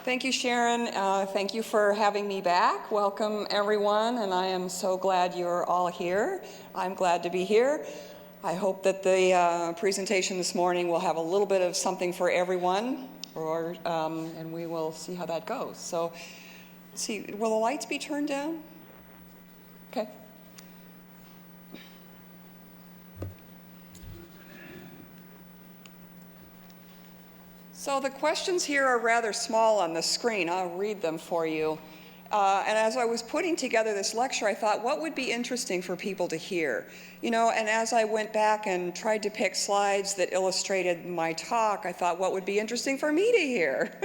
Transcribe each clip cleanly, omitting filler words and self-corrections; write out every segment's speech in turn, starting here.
Thank you, Sharon. Thank you for having me back. Welcome, everyone, and I am so glad you're all here. I'm glad to be here. I hope that the presentation this morning will have a little bit of something for everyone, and we will see how that goes. So, let's see, will the lights be turned down? Okay. So the questions here are rather small on the screen. I'll read them for you. And as I was putting together this lecture, I thought, what would be interesting for people to hear? You know, and as I went back and tried to pick slides that illustrated my talk, I thought, what would be interesting for me to hear?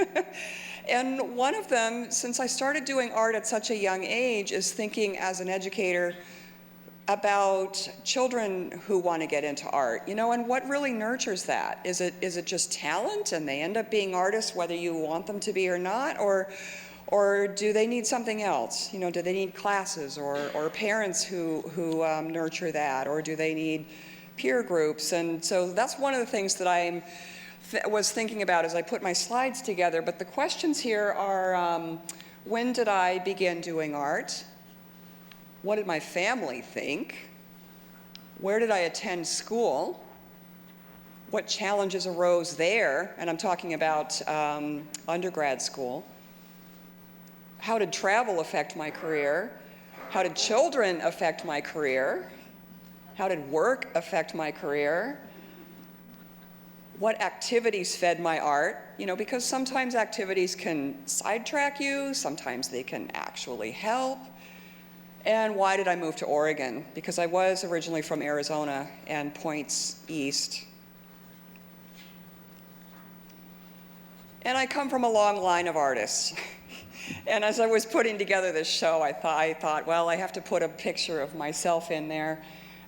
And one of them, since I started doing art at such a young age, is thinking as an educator about children who want to get into art, you know, and what really nurtures that? Is it just talent and they end up being artists whether you want them to be or not, or do they need something else? You know, do they need classes or parents who nurture that, or do they need peer groups? And so that's one of the things that I was thinking about as I put my slides together. But the questions here are, when did I begin doing art? What did my family think? Where did I attend school? What challenges arose there? And I'm talking about undergrad school. How did travel affect my career? How did children affect my career? How did work affect my career? What activities fed my art? You know, because sometimes activities can sidetrack you, sometimes they can actually help. And why did I move to Oregon? Because I was originally from Arizona and points east. And I come from a long line of artists. And as I was putting together this show, I thought, well, I have to put a picture of myself in there.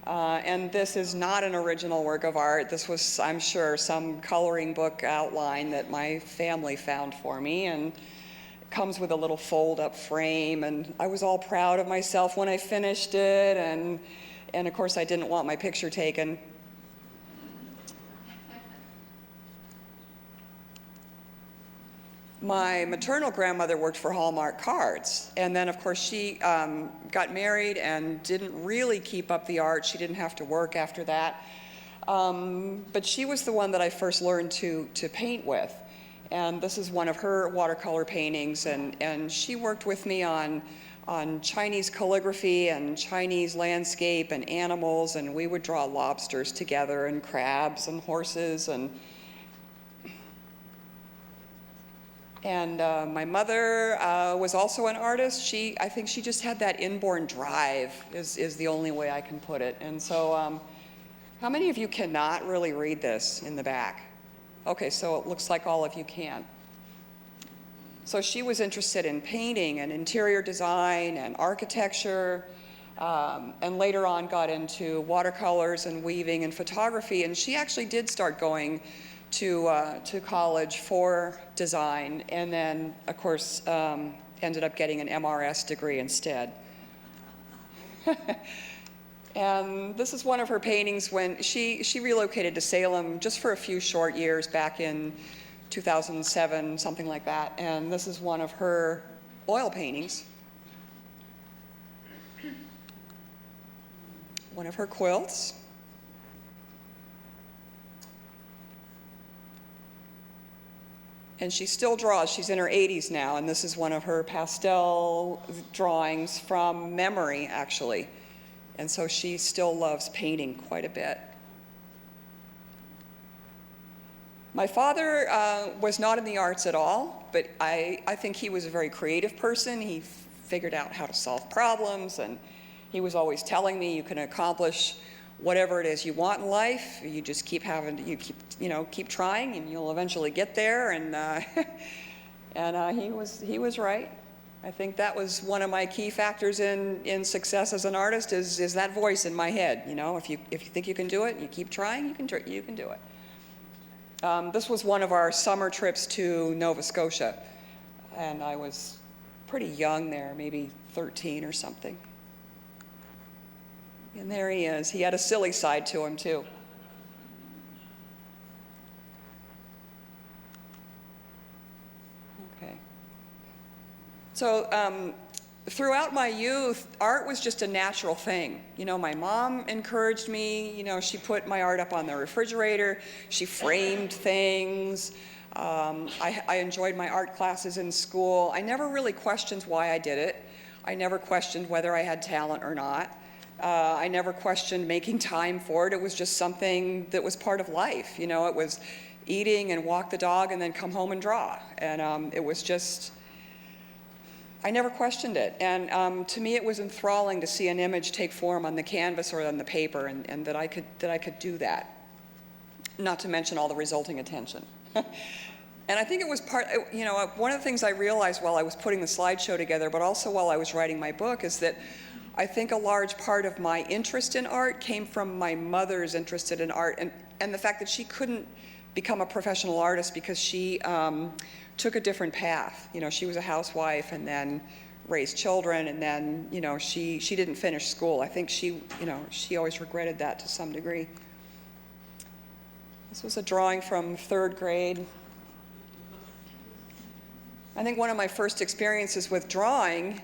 And this is not an original work of art. This was, I'm sure, some coloring book outline that my family found for me. And comes with a little fold-up frame, and I was all proud of myself when I finished it, and of course I didn't want my picture taken. My maternal grandmother worked for Hallmark Cards, and then of course she got married and didn't really keep up the art. She didn't have to work after that, but she was the one that I first learned to paint with. And this is one of her watercolor paintings, and she worked with me on Chinese calligraphy and Chinese landscape and animals, and we would draw lobsters together and crabs and horses. And my mother was also an artist. I think she just had that inborn drive, is the only way I can put it. And so how many of you cannot really read this in the back? Okay, so it looks like all of you can. So she was interested in painting and interior design and architecture, and later on got into watercolors and weaving and photography. And she actually did start going to college for design, and then, of course, ended up getting an MRS degree instead. And this is one of her paintings when she relocated to Salem just for a few short years back in 2007, something like that. And this is one of her oil paintings. One of her quilts. And she still draws. She's in her 80s now, and this is one of her pastel drawings from memory, actually. And so she still loves painting quite a bit. My father was not in the arts at all, but I think he was a very creative person. He figured out how to solve problems, and he was always telling me you can accomplish whatever it is you want in life. You just keep keep trying, and you'll eventually get there. And he was right. I think that was one of my key factors in success as an artist is that voice in my head. You know, if you think you can do it, and you keep trying, you can do it. This was one of our summer trips to Nova Scotia, and I was pretty young there, maybe 13 or something. And there he is. He had a silly side to him too. Okay. So throughout my youth, art was just a natural thing. You know, my mom encouraged me. You know, she put my art up on the refrigerator. She framed things. I enjoyed my art classes in school. I never really questioned why I did it. I never questioned whether I had talent or not. I never questioned making time for it. It was just something that was part of life. You know, it was eating and walk the dog and then come home and draw. And it was just, I never questioned it. And to me, it was enthralling to see an image take form on the canvas or on the paper, and that I could do that. Not to mention all the resulting attention. And I think it was you know, one of the things I realized while I was putting the slideshow together, but also while I was writing my book, is that I think a large part of my interest in art came from my mother's interest in art, and the fact that she couldn't become a professional artist because she took a different path. You know, she was a housewife and then raised children, and then, you know, she didn't finish school. I think she always regretted that to some degree. This was a drawing from 3rd grade. I think one of my first experiences with drawing,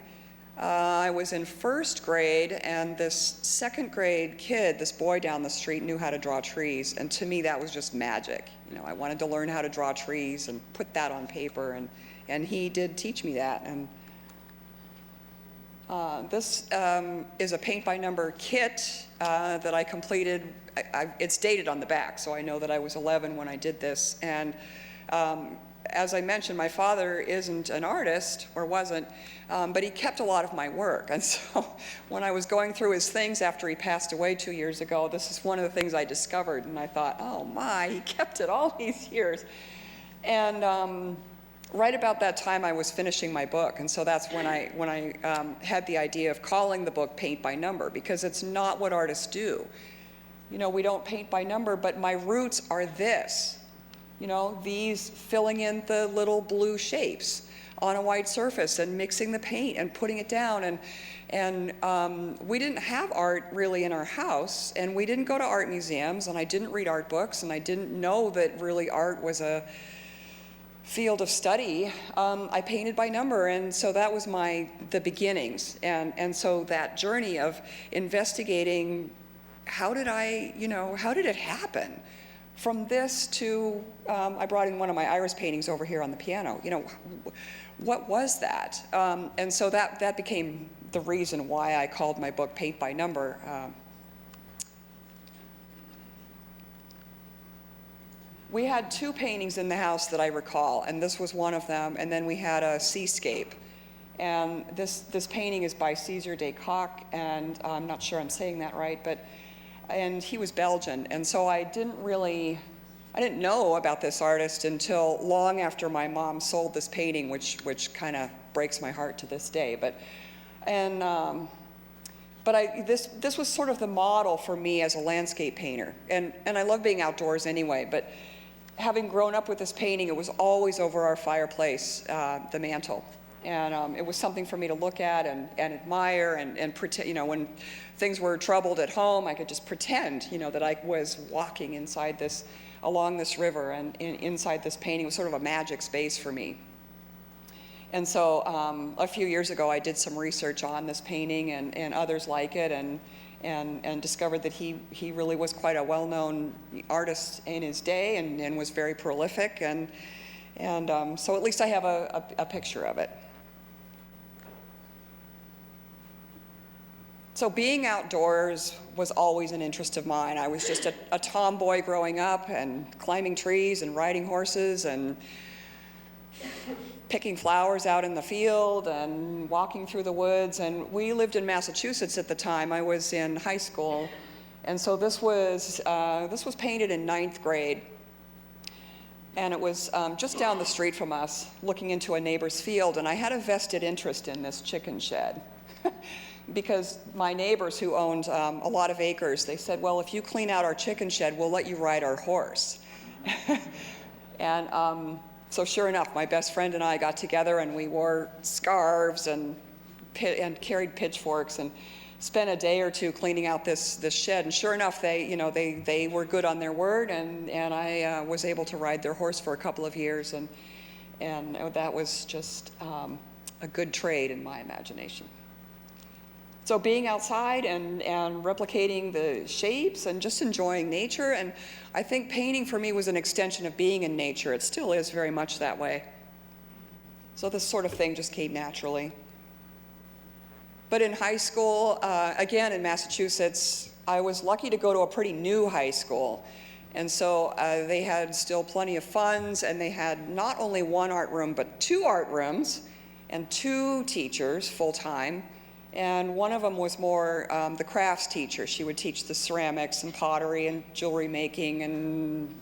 I was in 1st grade, and this 2nd grade kid, this boy down the street, knew how to draw trees, and to me that was just magic. You know, I wanted to learn how to draw trees and put that on paper, and he did teach me that. And this is a paint-by-number kit that I completed. It's dated on the back, so I know that I was 11 when I did this. And as I mentioned, my father isn't an artist, or wasn't, but he kept a lot of my work. And so when I was going through his things after he passed away 2 years ago, this is one of the things I discovered, and I thought, oh my, he kept it all these years. And right about that time, I was finishing my book, and so that's when I had the idea of calling the book Paint by Number, because it's not what artists do. You know, we don't paint by number, but my roots are this. You know, these filling in the little blue shapes on a white surface and mixing the paint and putting it down. And we didn't have art really in our house, and we didn't go to art museums, and I didn't read art books, and I didn't know that really art was a field of study. I painted by number, and so that was the beginnings. And so that journey of investigating, how did it happen? From this to, I brought in one of my iris paintings over here on the piano. You know, what was that? And so that became the reason why I called my book Paint by Number. We had 2 paintings in the house that I recall, and this was one of them, and then we had a seascape. And this painting is by César de Kock, and I'm not sure I'm saying that right, and he was Belgian, and so I didn't know about this artist until long after my mom sold this painting, which kind of breaks my heart to this day. This was sort of the model for me as a landscape painter, and I love being outdoors anyway. But having grown up with this painting, it was always over our fireplace, the mantle. And it was something for me to look at and admire and pretend, you know, when things were troubled at home, I could just pretend, you know, that I was walking along this river, and inside this painting was sort of a magic space for me. And so a few years ago, I did some research on this painting and others like it, and discovered that he really was quite a well-known artist in his day, and was very prolific, and so at least I have a picture of it. So being outdoors was always an interest of mine. I was just a tomboy growing up, and climbing trees and riding horses and picking flowers out in the field and walking through the woods. And we lived in Massachusetts at the time. I was in high school, and so this was painted in 9th grade. And it was just down the street from us, looking into a neighbor's field, and I had a vested interest in this chicken shed. Because my neighbors, who owned a lot of acres, they said, well, if you clean out our chicken shed, we'll let you ride our horse. And so sure enough, my best friend and I got together, and we wore scarves and carried pitchforks and spent a day or two cleaning out this shed. And sure enough, they were good on their word, and I was able to ride their horse for a couple of years, and that was just a good trade in my imagination. So being outside and replicating the shapes and just enjoying nature, and I think painting for me was an extension of being in nature. It still is very much that way. So this sort of thing just came naturally. But in high school, again in Massachusetts, I was lucky to go to a pretty new high school. And so they had still plenty of funds, and they had not only one art room, but 2 art rooms and 2 teachers full-time. And one of them was more the crafts teacher. She would teach the ceramics and pottery and jewelry making and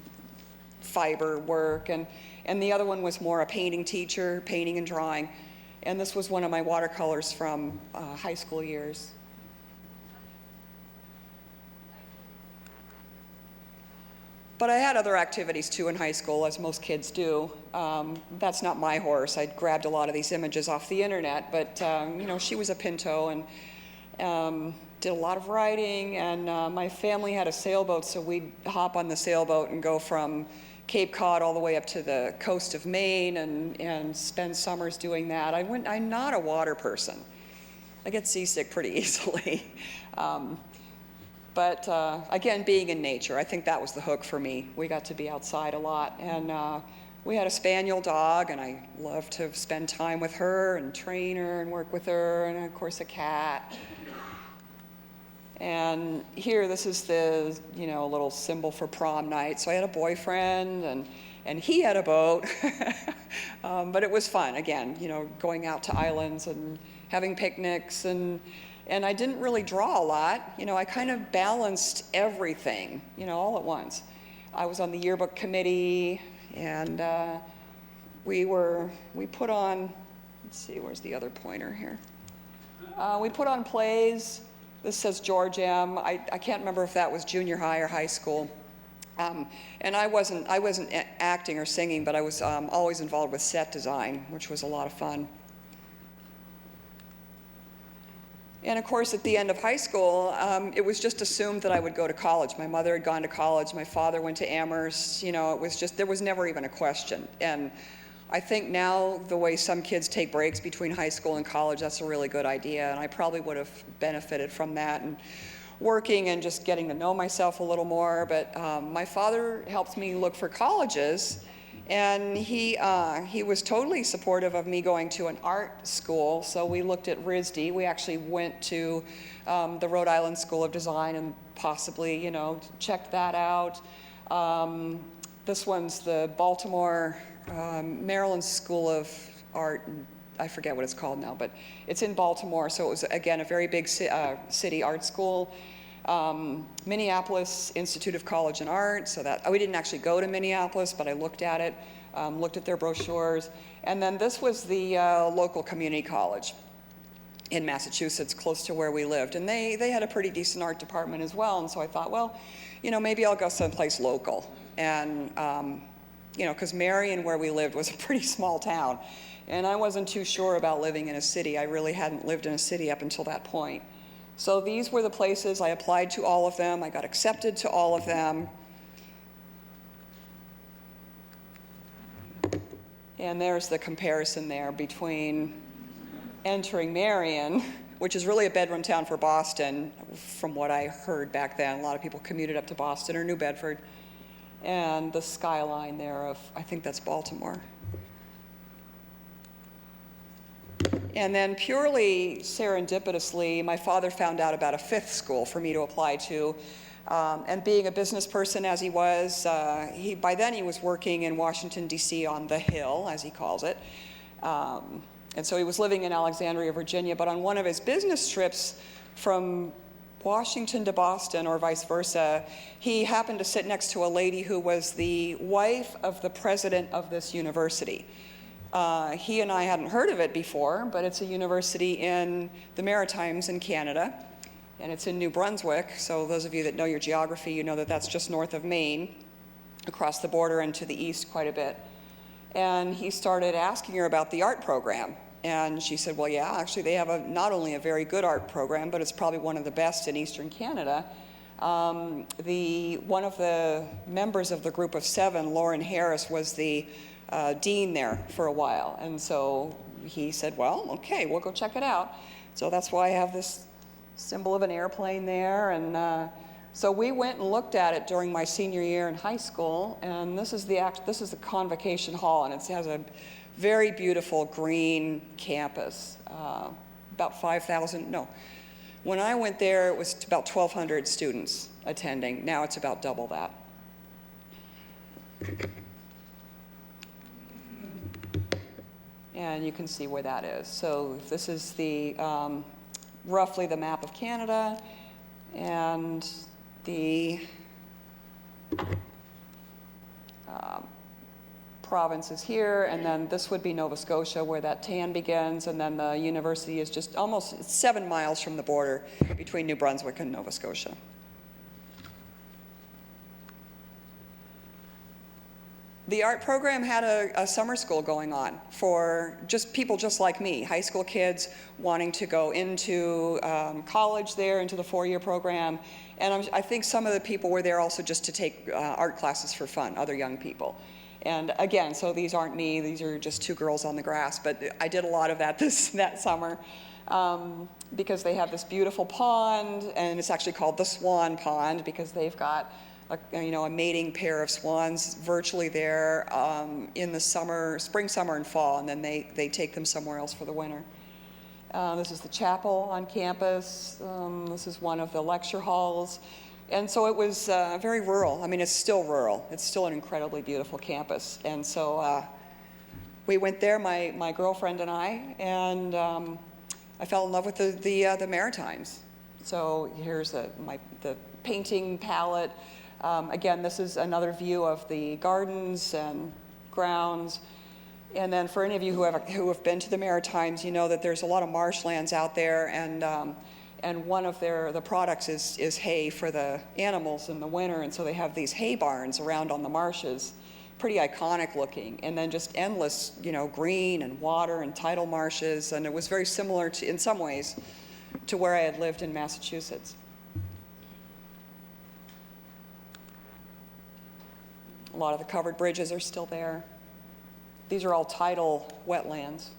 fiber work. And the other one was more a painting teacher, painting and drawing. And this was one of my watercolors from high school years. But I had other activities too in high school, as most kids do. That's not my horse. I grabbed a lot of these images off the internet, but you know, she was a Pinto and did a lot of writing, and my family had a sailboat, so we'd hop on the sailboat and go from Cape Cod all the way up to the coast of Maine and spend summers doing that. I'm not a water person. I get seasick pretty easily. But again, being in nature, I think that was the hook for me. We got to be outside a lot, and we had a spaniel dog, and I loved to spend time with her and train her and work with her, and of course a cat. And here, this is the, you know, little symbol for prom night. So I had a boyfriend, and he had a boat, but it was fun. Again, you know, going out to islands and having picnics, and I didn't really draw a lot. You know, I kind of balanced everything, you know, all at once. I was on the yearbook committee, and we put on, let's see, where's the other pointer here? We put on plays. This says George M. I can't remember if that was junior high or high school. And I wasn't acting or singing, but I was always involved with set design, which was a lot of fun. And of course, at the end of high school, it was just assumed that I would go to college. My mother had gone to college. My father went to Amherst. You know, it was just, there was never even a question. And I think now the way some kids take breaks between high school and college, that's a really good idea. And I probably would have benefited from that and working and just getting to know myself a little more. But my father helped me look for colleges. And he was totally supportive of me going to an art school. So we looked at RISD. We actually went to the Rhode Island School of Design and possibly, you know, checked that out. This one's the Baltimore, Maryland School of Art. I forget what it's called now, but it's in Baltimore. So it was, again, a very big city art school. Minneapolis Institute of College and Art, so that we didn't actually go to Minneapolis, but I looked at it, looked at their brochures. And then this was the local community college in Massachusetts, close to where we lived. And they had a pretty decent art department as well. And so I thought, well, you know, maybe I'll go someplace local. And, you know, because Marion, where we lived, was a pretty small town. And I wasn't too sure about living in a city. I really hadn't lived in a city up until that point. So these were the places. I applied to all of them. I got accepted to all of them. And there's the comparison there between entering Marion, which is really a bedroom town for Boston, from what I heard back then. A lot of people commuted up to Boston or New Bedford. And the skyline there of, I think that's Baltimore. And then purely serendipitously, my father found out about a 5th school for me to apply to. And being a business person as he was, by then he was working in Washington, D.C. on the Hill, as he calls it. And so he was living in Alexandria, Virginia. But on one of his business trips from Washington to Boston, or vice versa, he happened to sit next to a lady who was the wife of the president of this university. He and I hadn't heard of it before, but it's a university in the Maritimes in Canada, and it's in New Brunswick. So those of you that know your geography, you know that that's just north of Maine, across the border and to the east quite a bit. And he started asking her about the art program. And she said, well, yeah, actually they have not only a very good art program, but it's probably one of the best in Eastern Canada. One of the members of the group of 7, Lauren Harris, was the dean there for a while. And so he said, well, okay, we'll go check it out. So that's why I have this symbol of an airplane there. And so we went and looked at it during my senior year in high school, and this is the convocation hall, and it has a very beautiful green campus, about 5,000, no. When I went there, it was about 1,200 students attending. Now it's about double that. And you can see where that is. So this is the roughly the map of Canada, and the province is here, and then this would be Nova Scotia, where that tan begins, and then the university is just almost 7 miles from the border between New Brunswick and Nova Scotia. The art program had a summer school going on for just people just like me, high school kids wanting to go into college there, into the 4-year program. And I think some of the people were there also just to take art classes for fun, other young people. And again, so these aren't me, these are just 2 girls on the grass, but I did a lot of that that summer because they have this beautiful pond, and it's actually called the Swan Pond because they've got a mating pair of swans virtually there in the spring, summer, and fall, and then they take them somewhere else for the winter. This is the chapel on campus. This is one of the lecture halls. And so it was very rural. I mean, it's still rural. It's still an incredibly beautiful campus. And so we went there, my girlfriend and I, and I fell in love with the Maritimes. So here's the painting palette. Again, this is another view of the gardens and grounds. And then for any of you who have been to the Maritimes, you know that there's a lot of marshlands out there, and one of the products is hay for the animals in the winter, and so they have these hay barns around on the marshes, pretty iconic looking, and then just endless, green and water and tidal marshes, and it was very similar to, in some ways, to where I had lived in Massachusetts. A lot of the covered bridges are still there. These are all tidal wetlands.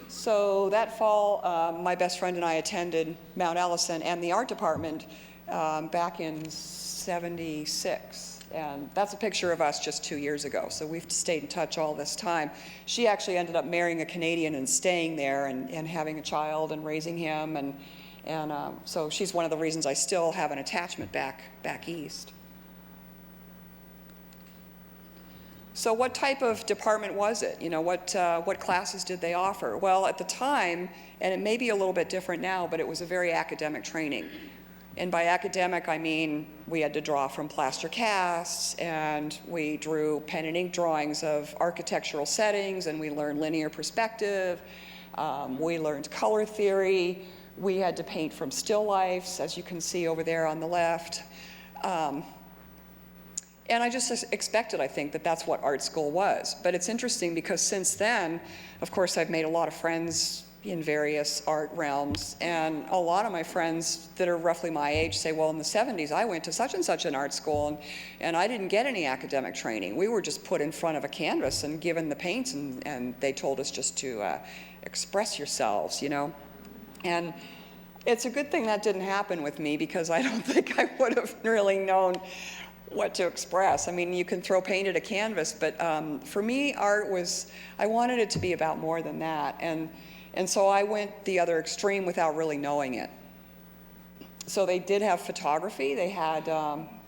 So that fall, my best friend and I attended Mount Allison and the art department back in '76. And that's a picture of us just 2 years ago. So we've stayed in touch all this time. She actually ended up marrying a Canadian and staying there and having a child and raising him. And so she's one of the reasons I still have an attachment back east. So what type of department was it? What classes did they offer? Well, at the time, and it may be a little bit different now, but it was a very academic training. And by academic, I mean we had to draw from plaster casts, and we drew pen and ink drawings of architectural settings, and we learned linear perspective. We learned color theory. We had to paint from still lifes, as you can see over there on the left. And I just expected, I think, that that's what art school was. But it's interesting because since then, of course, I've made a lot of friends in various art realms. And a lot of my friends that are roughly my age say, well, in the 70s, I went to such and such an art school, and I didn't get any academic training. We were just put in front of a canvas and given the paints, and they told us just to express yourselves, And it's a good thing that didn't happen with me, because I don't think I would have really known what to express. I mean, you can throw paint at a canvas, but for me, art was, I wanted it to be about more than that. And so I went the other extreme without really knowing it. So they did have photography. They had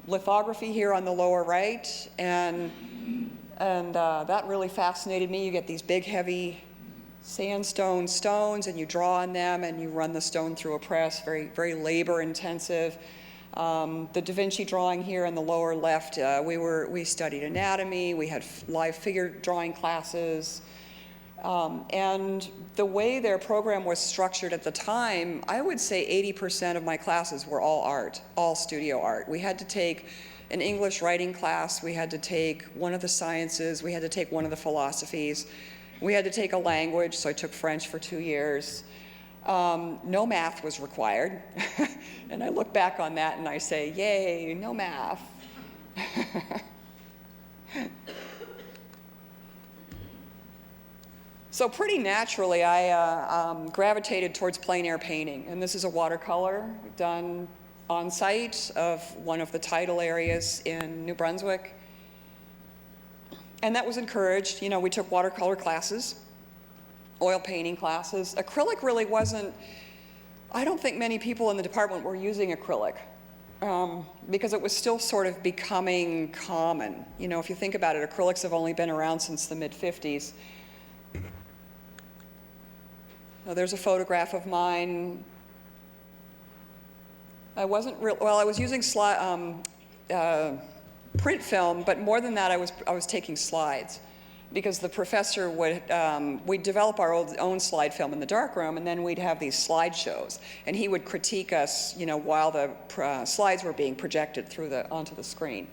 lithography here on the lower right, and that really fascinated me. You get these big, heavy sandstone stones, and you draw on them, and you run the stone through a press, very, very labor intensive. The Da Vinci drawing here in the lower left, we studied anatomy, we had live figure drawing classes, and the way their program was structured at the time, I would say 80% of my classes were all art, all studio art. We had to take an English writing class, we had to take one of the sciences, we had to take one of the philosophies, we had to take a language, so I took French for 2 years. No math was required, and I look back on that and I say, yay, no math. So pretty naturally, I gravitated towards plein air painting. And this is a watercolor done on site of one of the tidal areas in New Brunswick. And that was encouraged. You know, we took watercolor classes, oil painting classes. Acrylic really wasn't, I don't think many people in the department were using acrylic because it was still sort of becoming common. You know, if you think about it, acrylics have only been around since the mid-50s. Now, there's a photograph of mine. I wasn't well, I was using print film, but more than that, I was taking slides, because the professor would, we'd develop our own slide film in the darkroom, and then we'd have these slide shows, and he would critique us, you know, while the slides were being projected through onto the screen.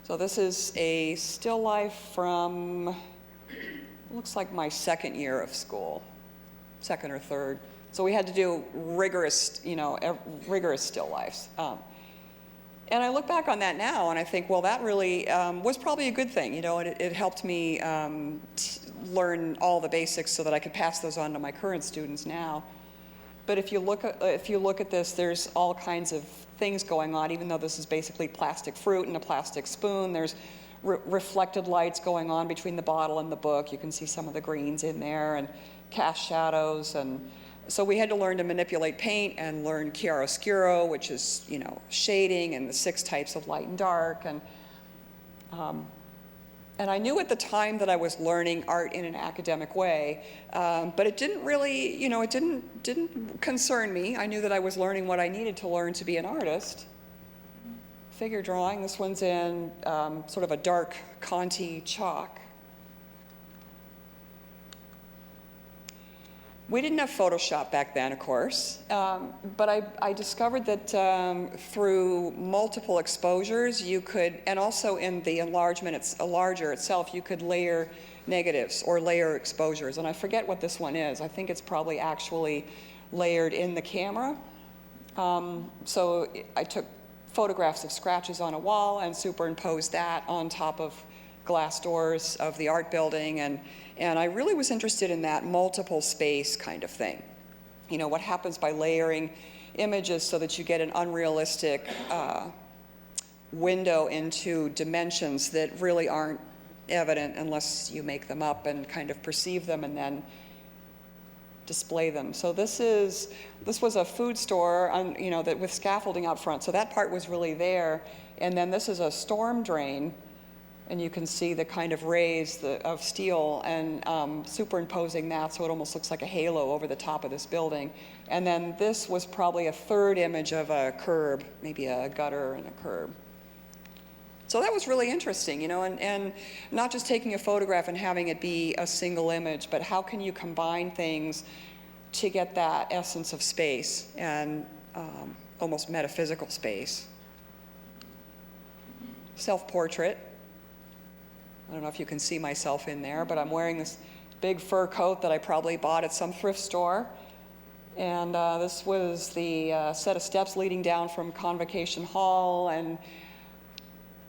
So this is a still life from, looks like my second year of school, second or third. So we had to do rigorous, you know, rigorous still lifes. And I look back on that now and I think, well, that really was probably a good thing, you know, and it helped me learn all the basics so that I could pass those on to my current students now. But if you look at this, there's all kinds of things going on, even though this is basically plastic fruit and a plastic spoon. There's reflected lights going on between the bottle and the book. You can see some of the greens in there, and cast shadows. And so we had to learn to manipulate paint and learn chiaroscuro, which is, you know, shading, and the 6 types of light and dark. And I knew at the time that I was learning art in an academic way, but it didn't really, you know, it didn't concern me. I knew that I was learning what I needed to learn to be an artist. Figure drawing, this one's in sort of a dark Conti chalk. We didn't have Photoshop back then, of course, but I discovered that through multiple exposures you could, and also in the enlargement, it's a larger itself, you could layer negatives or layer exposures. And I forget what this one is. I think it's probably actually layered in the camera. So I took photographs of scratches on a wall and superimposed that on top of glass doors of the art building, and I really was interested in that multiple space kind of thing. You know, what happens by layering images so that you get an unrealistic window into dimensions that really aren't evident unless you make them up and kind of perceive them and then display them. So this was a food store, you know, that with scaffolding out front. So that part was really there. And then this is a storm drain, and you can see the kind of rays of steel, and superimposing that so it almost looks like a halo over the top of this building. And then this was probably a third image of a curb, maybe a gutter and a curb. So that was really interesting, you know, and not just taking a photograph and having it be a single image, but how can you combine things to get that essence of space and almost metaphysical space. Self-portrait. I don't know if you can see myself in there, but I'm wearing this big fur coat that I probably bought at some thrift store. And this was the set of steps leading down from Convocation Hall. And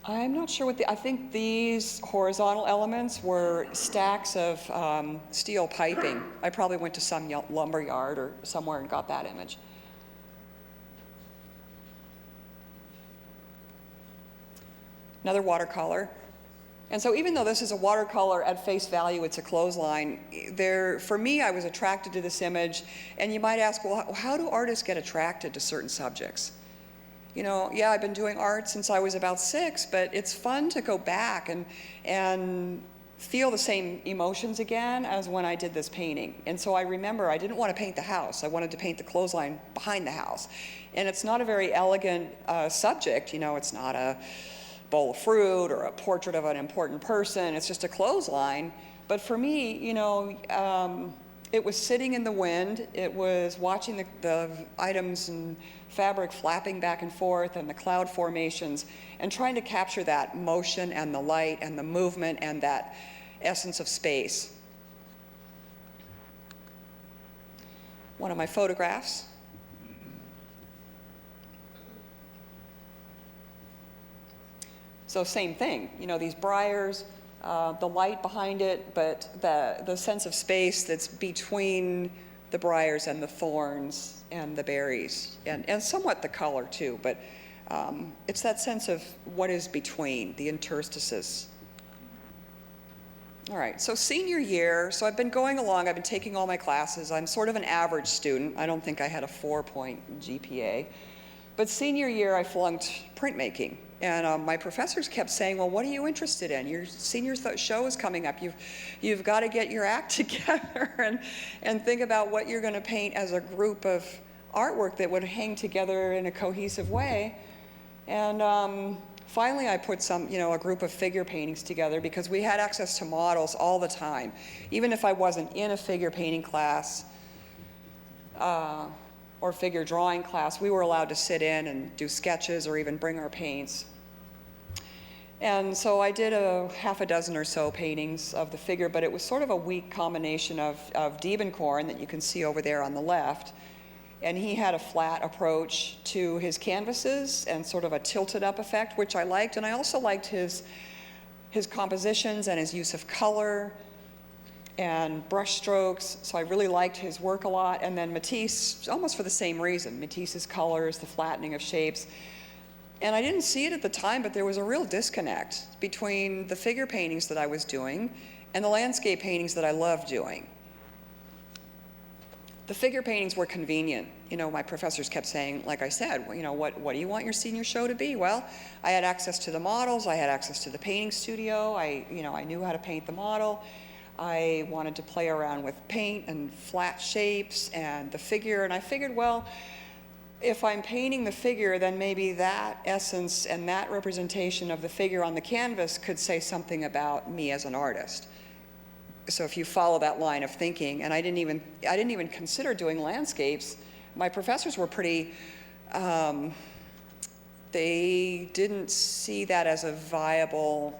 I'm not sure I think these horizontal elements were stacks of steel piping. I probably went to some lumber yard or somewhere and got that image. Another watercolor. And so even though this is a watercolor at face value, it's a clothesline, for me, I was attracted to this image. And you might ask, well, how do artists get attracted to certain subjects? You know, yeah, I've been doing art since I was about 6, but it's fun to go back and feel the same emotions again as when I did this painting. And so I remember I didn't want to paint the house. I wanted to paint the clothesline behind the house. And it's not a very elegant subject. You know, it's not a bowl of fruit or a portrait of an important person. It's just a clothesline. But for me, you know, it was sitting in the wind. It was watching the items and fabric flapping back and forth and the cloud formations and trying to capture that motion and the light and the movement and that essence of space. One of my photographs. So same thing, you know, these briars, the light behind it, but the sense of space that's between the briars and the thorns and the berries, and somewhat the color too, but it's that sense of what is between, the interstices. All right, so senior year, so I've been going along, I've been taking all my classes. I'm sort of an average student. I don't think I had a 4-point GPA. But senior year, I flunked printmaking. And my professors kept saying, well, what are you interested in? Your senior show is coming up. You've got to get your act together and think about what you're going to paint as a group of artwork that would hang together in a cohesive way. And finally, I put a group of figure paintings together because we had access to models all the time. Even if I wasn't in a figure painting class or figure drawing class, we were allowed to sit in and do sketches or even bring our paints. And so I did a half a dozen or so paintings of the figure, but it was sort of a weak combination of Diebenkorn that you can see over there on the left. And he had a flat approach to his canvases and sort of a tilted up effect, which I liked. And I also liked his compositions and his use of color and brush strokes. So I really liked his work a lot. And then Matisse, almost for the same reason, Matisse's colors, the flattening of shapes. And I didn't see it at the time, but there was a real disconnect between the figure paintings that I was doing and the landscape paintings that I loved doing. The figure paintings were convenient. My professors kept saying, like I said, what do you want your senior show to be? Well, I had access to the models, I had access to the painting studio, I knew how to paint the model. I wanted to play around with paint and flat shapes and the figure, and I figured, well, if I'm painting the figure, then maybe that essence and that representation of the figure on the canvas could say something about me as an artist. So if you follow that line of thinking, and I didn't even consider doing landscapes. My professors were pretty, they didn't see that as a viable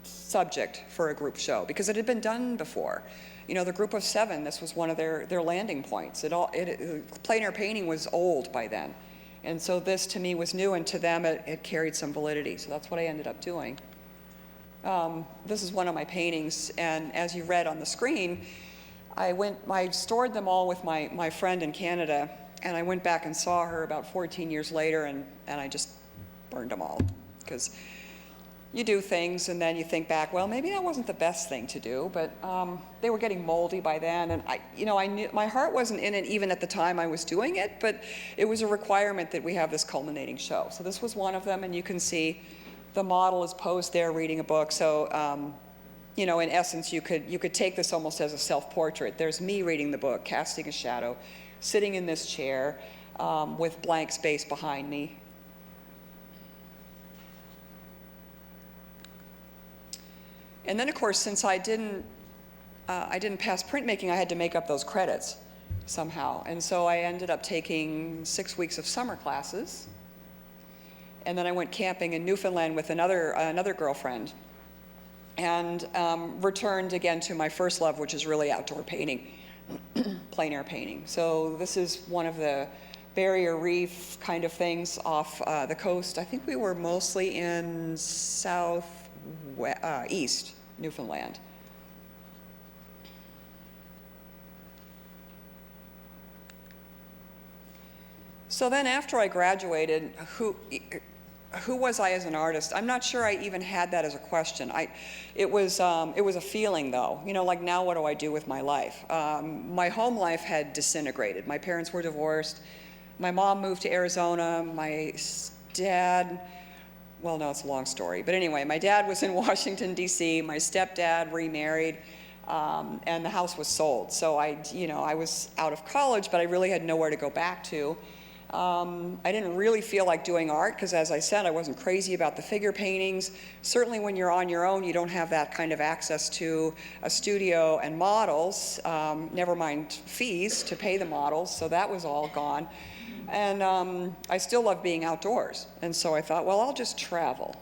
subject for a group show because it had been done before. The group of 7, this was one of their landing points. Plein air painting was old by then. And so this to me was new, and to them it carried some validity. So that's what I ended up doing. This is one of my paintings, and as you read on the screen, I stored them all with my friend in Canada, and I went back and saw her about 14 years later, and I just burned them all. Because you do things, and then you think back, well, maybe that wasn't the best thing to do, but they were getting moldy by then, and I knew my heart wasn't in it even at the time I was doing it, but it was a requirement that we have this culminating show. So this was one of them, and you can see the model is posed there reading a book. So, in essence, you could take this almost as a self-portrait. There's me reading the book, casting a shadow, sitting in this chair with blank space behind me. And then, of course, since I didn't pass printmaking, I had to make up those credits somehow. And so I ended up taking 6 weeks of summer classes. And then I went camping in Newfoundland with another girlfriend, and returned again to my first love, which is really outdoor painting, plein air painting. So this is one of the barrier reef kind of things off the coast. I think we were mostly in east Newfoundland. So then after I graduated, who was I as an artist? I'm not sure I even had that as a question. It was a feeling, though. Like, now what do I do with my life? My home life had disintegrated. My parents were divorced. My mom moved to Arizona. My dad, well, no, it's a long story. But anyway, my dad was in Washington, D.C. My stepdad remarried, and the house was sold. So I was out of college, but I really had nowhere to go back to. I didn't really feel like doing art because, as I said, I wasn't crazy about the figure paintings. Certainly when you're on your own, you don't have that kind of access to a studio and models, never mind fees to pay the models, so that was all gone. And I still love being outdoors, and so I thought, well, I'll just travel.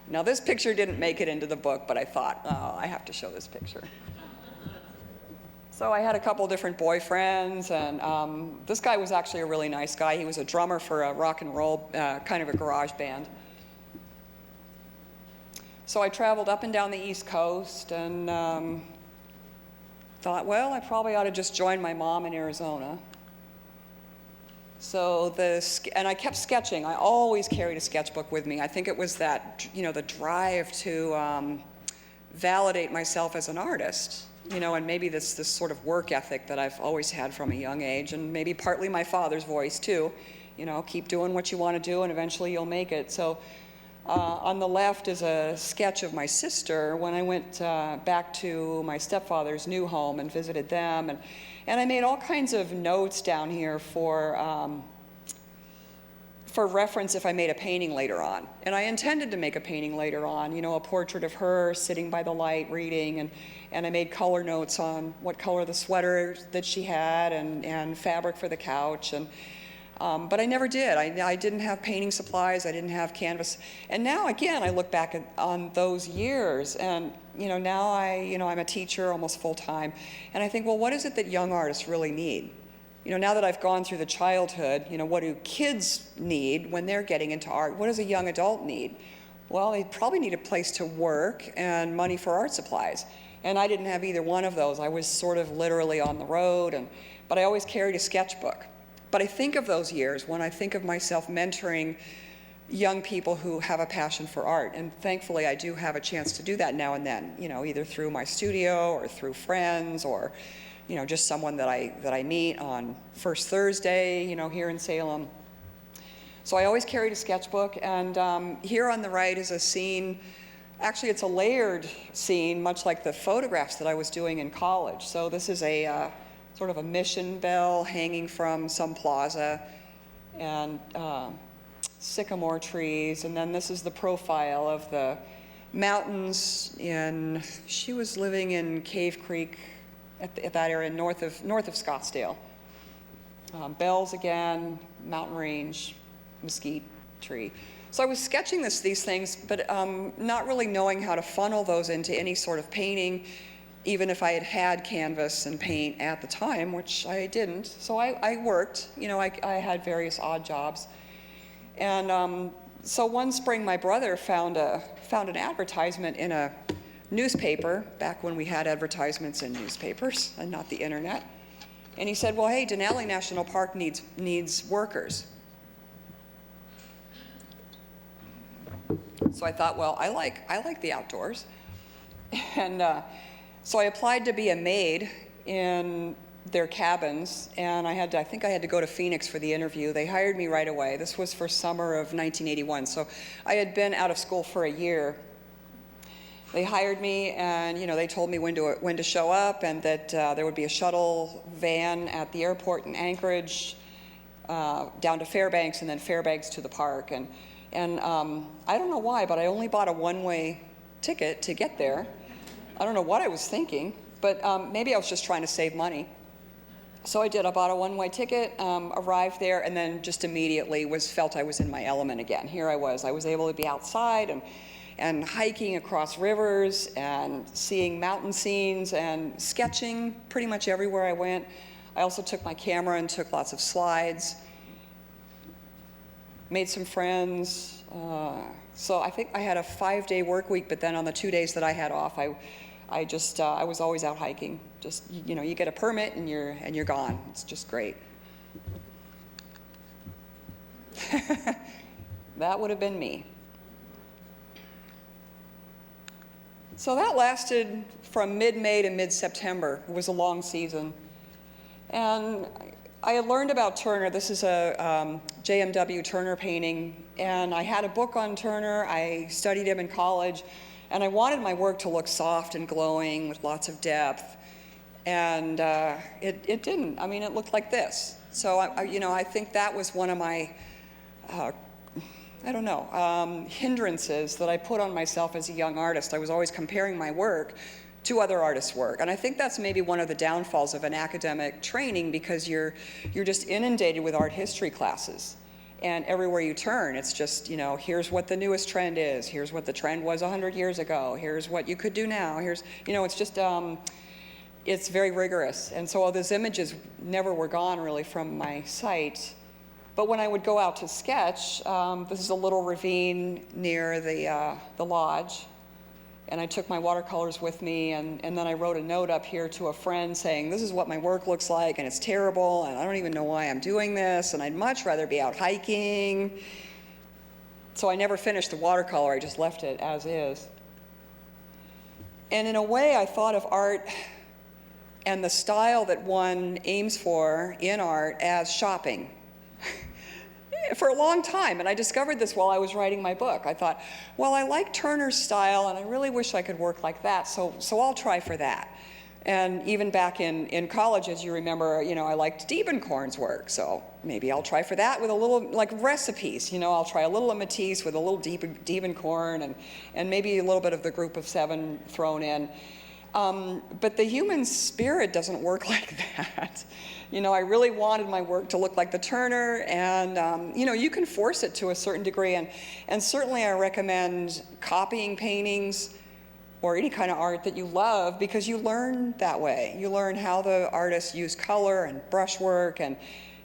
Now, this picture didn't make it into the book, but I thought, oh, I have to show this picture. So I had a couple different boyfriends, and this guy was actually a really nice guy. He was a drummer for a rock and roll, kind of a garage band. So I traveled up and down the East Coast and thought, well, I probably ought to just join my mom in Arizona. So and I kept sketching. I always carried a sketchbook with me. I think it was that, the drive to validate myself as an artist, and maybe this sort of work ethic that I've always had from a young age, and maybe partly my father's voice too. Keep doing what you want to do and eventually you'll make it. So on the left is a sketch of my sister when I went back to my stepfather's new home and visited them. And I made all kinds of notes down here for reference if I made a painting later on. And I intended to make a painting later on, a portrait of her sitting by the light reading, and I made color notes on what color the sweater that she had and fabric for the couch. But I never did. I didn't have painting supplies. I didn't have canvas. And now, again, I look back on those years, and now I'm a teacher almost full time, and I think, well, what is it that young artists really need? Now that I've gone through the childhood, what do kids need when they're getting into art? What does a young adult need? Well, they probably need a place to work and money for art supplies. And I didn't have either one of those. I was sort of literally on the road, but I always carried a sketchbook. But I think of those years when I think of myself mentoring young people who have a passion for art. And thankfully, I do have a chance to do that now and then, either through my studio or through friends or, just someone that I meet on First Thursday, here in Salem. So I always carried a sketchbook. And here on the right is a scene. Actually, it's a layered scene, much like the photographs that I was doing in college. So this is a sort of a mission bell hanging from some plaza, and sycamore trees, and then this is the profile of the mountains she was living in Cave Creek at that area north of Scottsdale. Bells again, mountain range, mesquite tree. So I was sketching these things, but not really knowing how to funnel those into any sort of painting, even if I had canvas and paint at the time, which I didn't. So I worked, I had various odd jobs. And so one spring, my brother found an advertisement in a newspaper, back when we had advertisements in newspapers and not the internet. And he said, well, hey, Denali National Park needs workers. So I thought, well, I like the outdoors. And so I applied to be a maid in their cabins, and I think I had to go to Phoenix for the interview. They hired me right away. This was for summer of 1981, so I had been out of school for a year. They hired me, and they told me when to show up, and that there would be a shuttle van at the airport in Anchorage down to Fairbanks, and then Fairbanks to the park. And I don't know why, but I only bought a one-way ticket to get there. I don't know what I was thinking, but maybe I was just trying to save money. So I did. I bought a one-way ticket, arrived there, and then just immediately felt I was in my element again. Here I was able to be outside and hiking across rivers and seeing mountain scenes and sketching pretty much everywhere I went. I also took my camera and took lots of slides, made some friends. So I think I had a 5-day work week, but then on the 2 days that I had off, I was always out hiking. Just, you get a permit and you're gone. It's just great. That would have been me. So that lasted from mid-May to mid-September. It was a long season. And I had learned about Turner. This is a JMW Turner painting, and I had a book on Turner. I studied him in college, and I wanted my work to look soft and glowing with lots of depth, and it didn't. I mean, it looked like this. So I think that was one of my hindrances that I put on myself as a young artist. I was always comparing my work to other artists' work. And I think that's maybe one of the downfalls of an academic training, because you're just inundated with art history classes. And everywhere you turn, it's just, here's what the newest trend is, here's what the trend was 100 years ago, here's what you could do now, it's just, it's very rigorous. And so all those images never were gone really from my site. But when I would go out to sketch, this is a little ravine near the lodge. And I took my watercolors with me, and then I wrote a note up here to a friend saying, this is what my work looks like, and it's terrible, and I don't even know why I'm doing this, and I'd much rather be out hiking. So I never finished the watercolor, I just left it as is. And in a way, I thought of art and the style that one aims for in art as shopping for a long time. And I discovered this while I was writing my book. I thought, well, I like Turner's style, and I really wish I could work like that, so I'll try for that. And even back in college, as you remember, I liked Diebenkorn's work, so maybe I'll try for that with a little, like recipes, I'll try a little of Matisse with a little Diebenkorn, and maybe a little bit of the Group of Seven thrown in. But the human spirit doesn't work like that. I really wanted my work to look like the Turner, and you can force it to a certain degree, and certainly I recommend copying paintings or any kind of art that you love, because you learn that way. You learn how the artists use color and brushwork and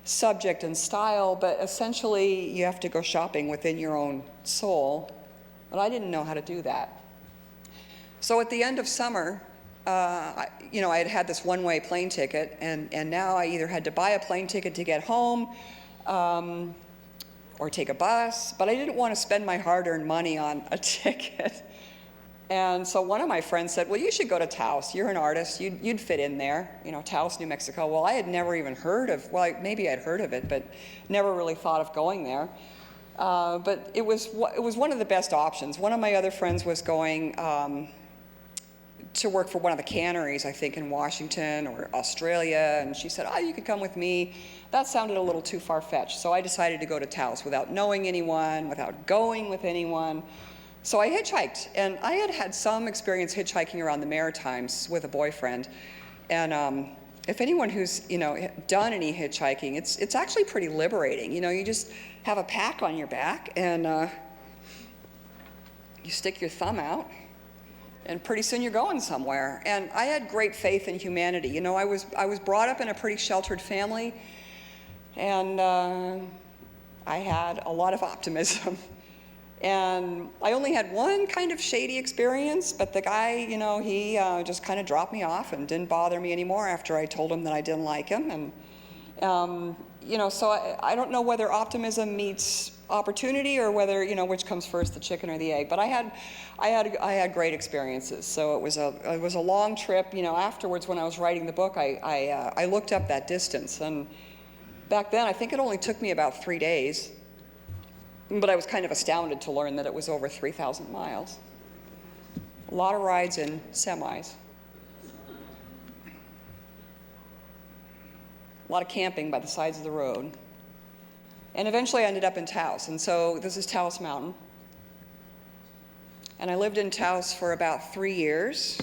subject and style, but essentially you have to go shopping within your own soul. But I didn't know how to do that. So at the end of summer, I had this one-way plane ticket, and now I either had to buy a plane ticket to get home or take a bus, but I didn't want to spend my hard-earned money on a ticket. And so one of my friends said, well, you should go to Taos. You're an artist. You'd fit in there, Taos, New Mexico. Well, I had never even heard of, well, maybe I'd heard of it, but never really thought of going there. But it was one of the best options. One of my other friends was going to work for one of the canneries, I think, in Washington or Australia, and she said, oh, you could come with me. That sounded a little too far-fetched, so I decided to go to Taos without knowing anyone, without going with anyone. So I hitchhiked, and I had had some experience hitchhiking around the Maritimes with a boyfriend. And if anyone who's done any hitchhiking, it's actually pretty liberating. You just have a pack on your back, and you stick your thumb out, and pretty soon you're going somewhere. And I had great faith in humanity. I was brought up in a pretty sheltered family, and I had a lot of optimism. And I only had one kind of shady experience, but the guy, he just kind of dropped me off and didn't bother me anymore after I told him that I didn't like him. And, so I don't know whether optimism meets opportunity or whether, which comes first, the chicken or the egg. But I had great experiences. So it was a long trip. Afterwards, when I was writing the book, I looked up that distance. And back then, I think it only took me about 3 days. But I was kind of astounded to learn that it was over 3,000 miles. A lot of rides in semis. A lot of camping by the sides of the road. And eventually I ended up in Taos. And so this is Taos Mountain. And I lived in Taos for about 3 years.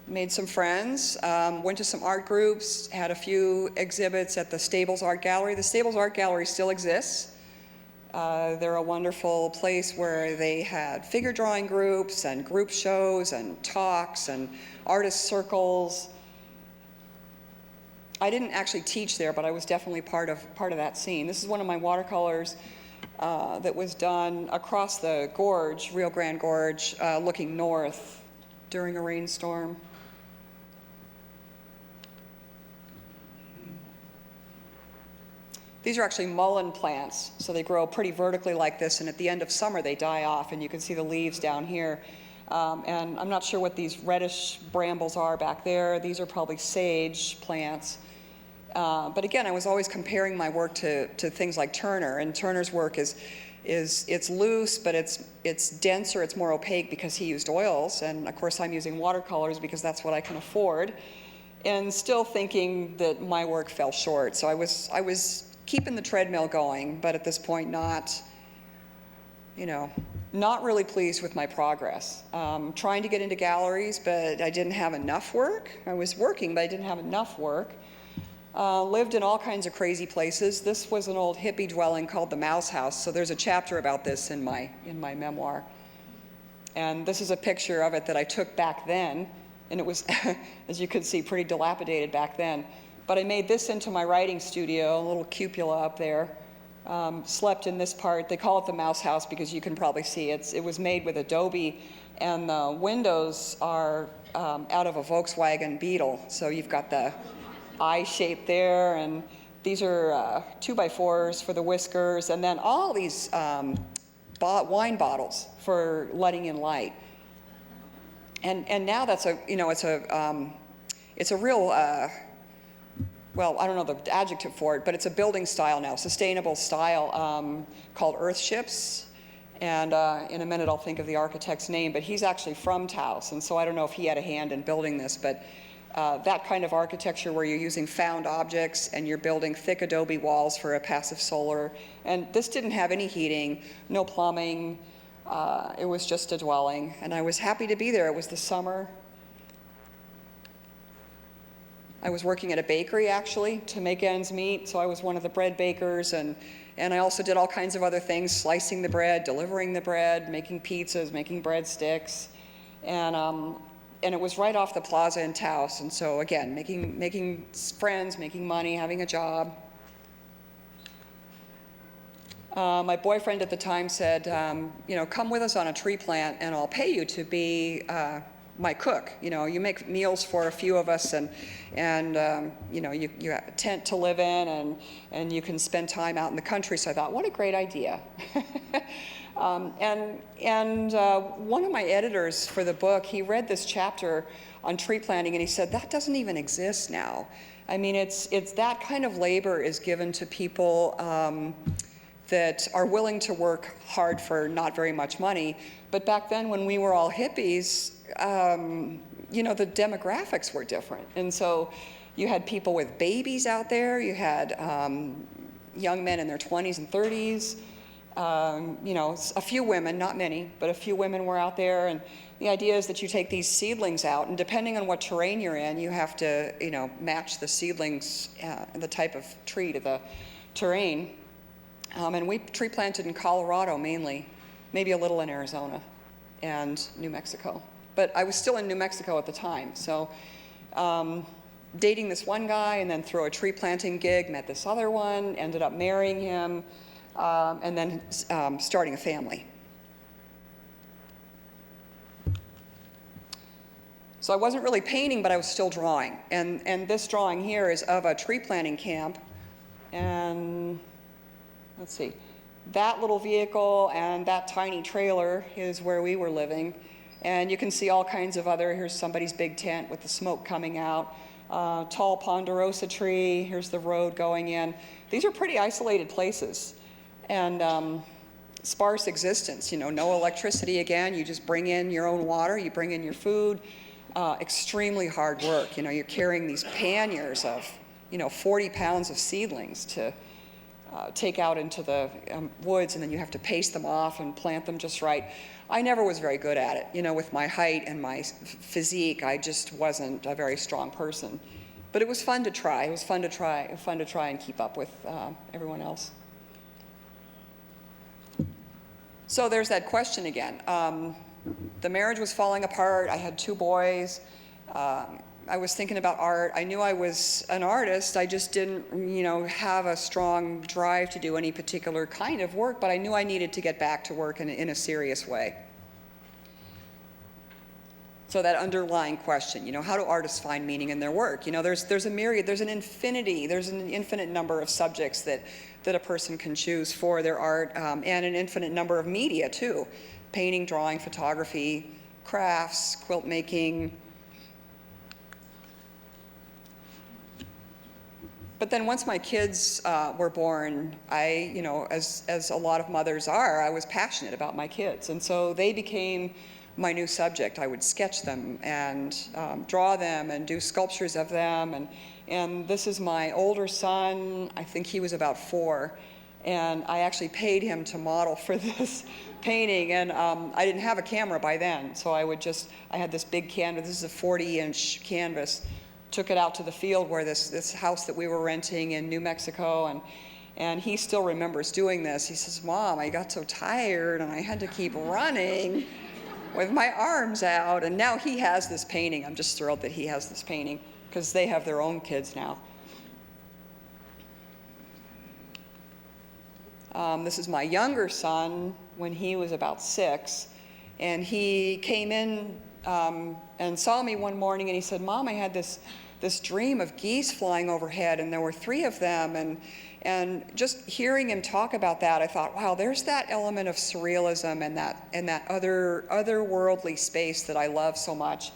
Made some friends, went to some art groups, had a few exhibits at the Stables Art Gallery. The Stables Art Gallery still exists. They're a wonderful place where they had figure drawing groups and group shows and talks and artist circles. I didn't actually teach there, but I was definitely part of that scene. This is one of my watercolors that was done across the gorge, Rio Grande Gorge, looking north during a rainstorm. These are actually mullein plants, so they grow pretty vertically like this, and at the end of summer they die off, and you can see the leaves down here. And I'm not sure what these reddish brambles are back there. These are probably sage plants. But again, I was always comparing my work to things like Turner, and Turner's work it's loose, but it's denser, it's more opaque because he used oils, and of course I'm using watercolors because that's what I can afford, and still thinking that my work fell short. So I was keeping the treadmill going, but at this point not really pleased with my progress. Trying to get into galleries, but I didn't have enough work. I was working, but I didn't have enough work. Lived in all kinds of crazy places. This was an old hippie dwelling called the Mouse House, so there's a chapter about this in my memoir. And this is a picture of it that I took back then, and it was, as you can see, pretty dilapidated back then. But I made this into my writing studio, a little cupola up there. slept in this part. They call it the mouse house because you can probably see it was made with adobe, and the windows are out of a Volkswagen Beetle. So you've got the eye shape there, and these are 2x4s for the whiskers, and then all these wine bottles for letting in light. And now that's it's a real, well, I don't know the adjective for it, but it's a building style now, sustainable style, called earthships. And in a minute I'll think of the architect's name, but he's actually from Taos, and so I don't know if he had a hand in building this, but that kind of architecture where you're using found objects and you're building thick adobe walls for a passive solar. And this didn't have any heating, no plumbing. It was just a dwelling, and I was happy to be there. It was the summer. I was working at a bakery, actually, to make ends meet, so I was one of the bread bakers, and I also did all kinds of other things, slicing the bread, delivering the bread, making pizzas, making breadsticks, and it was right off the plaza in Taos, and so again, making friends, making money, having a job. My boyfriend at the time said, come with us on a tree plant and I'll pay you to be my cook. You make meals for a few of us, and you have a tent to live in, and you can spend time out in the country. So I thought, what a great idea. And one of my editors for the book, he read this chapter on tree planting, and he said, that doesn't even exist now. I mean, it's that kind of labor is given to people that are willing to work hard for not very much money. But back then, when we were all hippies, the demographics were different. And so you had people with babies out there, you had young men in their 20s and 30s, a few women, not many, but a few women were out there. And the idea is that you take these seedlings out, and depending on what terrain you're in, you have to, match the seedlings, the type of tree to the terrain. And we tree planted in Colorado mainly, maybe a little in Arizona and New Mexico. But I was still in New Mexico at the time, so dating this one guy, and then through a tree planting gig, met this other one, ended up marrying him, and then starting a family. So I wasn't really painting, but I was still drawing. And this drawing here is of a tree planting camp, and let's see, that little vehicle and that tiny trailer is where we were living. And you can see all kinds of here's somebody's big tent with the smoke coming out, tall ponderosa tree, here's the road going in. These are pretty isolated places, and sparse existence, no electricity again, you just bring in your own water, you bring in your food, extremely hard work. You're carrying these panniers of, 40 pounds of seedlings to take out into the woods, and then you have to pace them off and plant them just right. I never was very good at it. With my height and my physique, I just wasn't a very strong person. But it was fun to try. It was fun to try and keep up with everyone else. So there's that question again. The marriage was falling apart. I had 2 boys. I was thinking about art. I knew I was an artist. I just didn't, have a strong drive to do any particular kind of work, but I knew I needed to get back to work in a serious way. So that underlying question, how do artists find meaning in their work? There's a myriad, there's an infinite number of subjects that a person can choose for their art, and an infinite number of media too. Painting, drawing, photography, crafts, quilt making. But then once my kids were born, I, as a lot of mothers are, I was passionate about my kids. And so they became my new subject. I would sketch them and draw them and do sculptures of them. And this is my older son. I think he was about 4. And I actually paid him to model for this painting. And I didn't have a camera by then. So I had this big canvas. This is a 40-inch canvas. Took it out to the field where this house that we were renting in New Mexico, and he still remembers doing this. He says, "Mom, I got so tired and I had to keep running with my arms out." And now he has this painting. I'm just thrilled that he has this painting because they have their own kids now. This is my younger son when he was about 6, and he came in and saw me one morning, and he said, "Mom, I had this dream of geese flying overhead, and there were 3 of them." And just hearing him talk about that, I thought, wow, there's that element of surrealism and that otherworldly space that I love so much.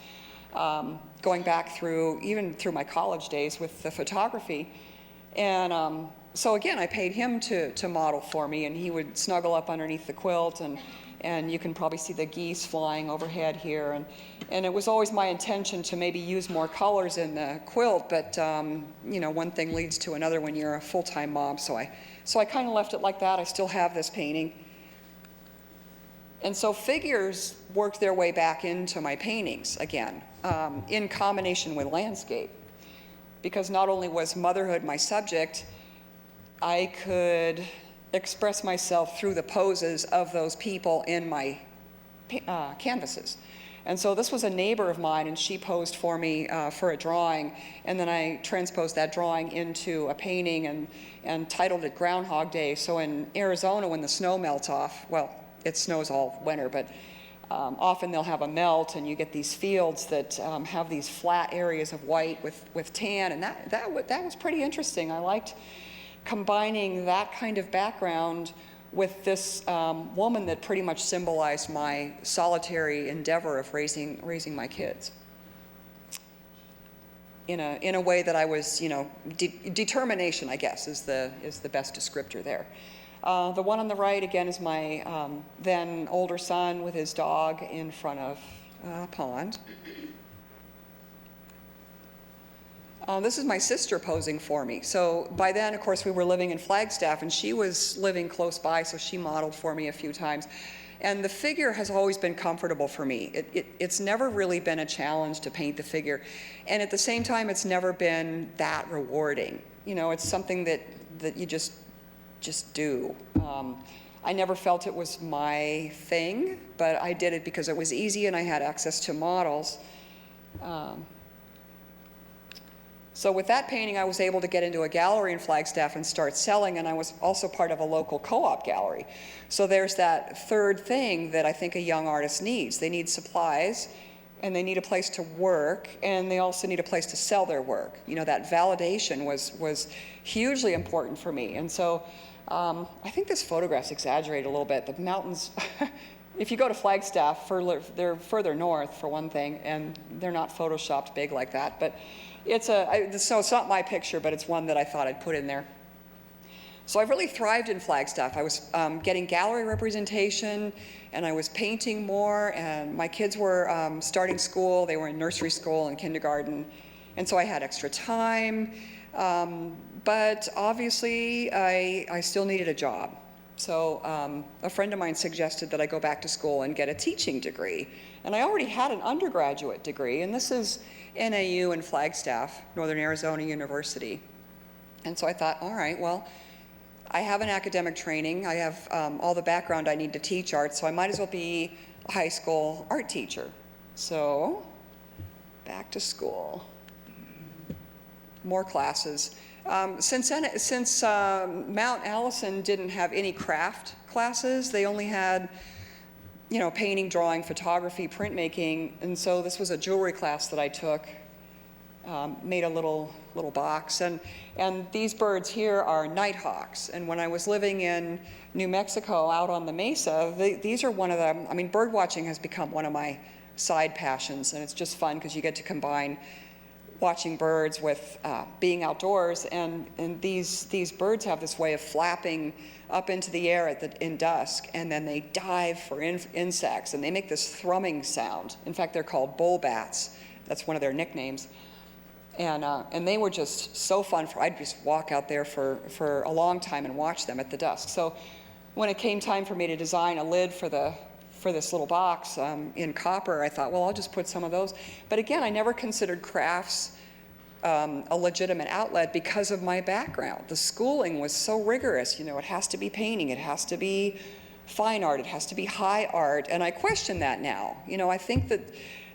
Going back even through my college days with the photography. And so again, I paid him to model for me, and he would snuggle up underneath the quilt, and you can probably see the geese flying overhead here. And it was always my intention to maybe use more colors in the quilt, but one thing leads to another when you're a full-time mom, so I kind of left it like that. I still have this painting. And so figures worked their way back into my paintings again, in combination with landscape. Because not only was motherhood my subject, I could express myself through the poses of those people in my canvases. And so this was a neighbor of mine, and she posed for me for a drawing, and then I transposed that drawing into a painting and titled it Groundhog Day. So in Arizona, when the snow melts off, well, it snows all winter, but often they'll have a melt, and you get these fields that have these flat areas of white with tan, and that was pretty interesting. I liked combining that kind of background with this woman that pretty much symbolized my solitary endeavor of raising my kids in a way that I was, determination, I guess, is the best descriptor there. The one on the right, again, is my then older son with his dog in front of a pond. This is my sister posing for me. So by then, of course, we were living in Flagstaff, and she was living close by, so she modeled for me a few times. And the figure has always been comfortable for me. It's never really been a challenge to paint the figure. And at the same time, it's never been that rewarding. It's something that you just do. I never felt it was my thing, but I did it because it was easy and I had access to models. So with that painting, I was able to get into a gallery in Flagstaff and start selling, and I was also part of a local co-op gallery. So there's that third thing that I think a young artist needs. They need supplies, and they need a place to work, and they also need a place to sell their work. That validation was hugely important for me. And so I think this photograph's exaggerated a little bit. The mountains, if you go to Flagstaff, they're further north for one thing, and they're not photoshopped big like that. But so it's not my picture, but it's one that I thought I'd put in there. So I've really thrived in Flagstaff. I was getting gallery representation, and I was painting more, and my kids were starting school. They were in nursery school and kindergarten, and so I had extra time. But obviously, I still needed a job. So a friend of mine suggested that I go back to school and get a teaching degree. And I already had an undergraduate degree, and this is NAU in Flagstaff, Northern Arizona University. And so I thought, all right, well, I have an academic training. I have all the background I need to teach art, so I might as well be a high school art teacher. So back to school. More classes. Since Mount Allison didn't have any craft classes, they only had, painting, drawing, photography, printmaking, and so this was a jewelry class that I took. Made a little box, and these birds here are nighthawks. And when I was living in New Mexico, out on the mesa, these are one of them. I mean, bird watching has become one of my side passions, and it's just fun because you get to combine watching birds with being outdoors, and these birds have this way of flapping up into the air in dusk, and then they dive for insects, and they make this thrumming sound. In fact, they're called bull bats. That's one of their nicknames. And they were just so fun. I'd just walk out there for a long time and watch them at the dusk. So when it came time for me to design a lid for this little box in copper, I thought, well, I'll just put some of those. But again, I never considered crafts a legitimate outlet because of my background. The schooling was so rigorous. It has to be painting, it has to be fine art, it has to be high art, and I question that now. I think that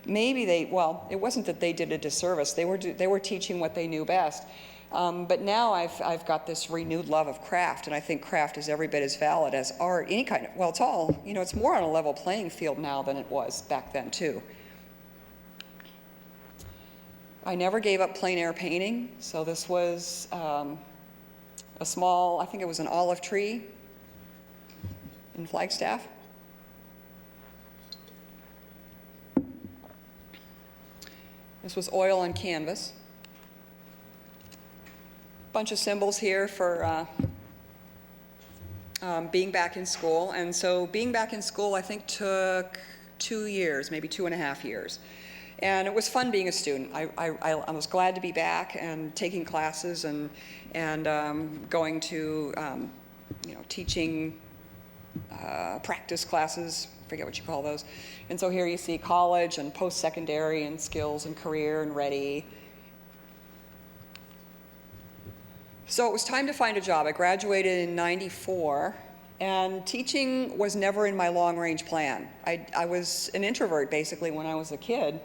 maybe it wasn't that they did a disservice. They were teaching what they knew best. But now I've got this renewed love of craft, and I think craft is every bit as valid as art, any kind of, well, it's all, it's more on a level playing field now than it was back then too. I never gave up plein air painting, so this was a small, I think it was an olive tree in Flagstaff. This was oil on canvas. Bunch of symbols here for being back in school. And so being back in school, I think, took 2 years, maybe 2.5 years. And it was fun being a student. I was glad to be back and taking classes and going to teaching practice classes, forget what you call those. And so here you see college and post-secondary and skills and career and ready. So it was time to find a job. I graduated in '94, and teaching was never in my long-range plan. I was an introvert, basically, when I was a kid.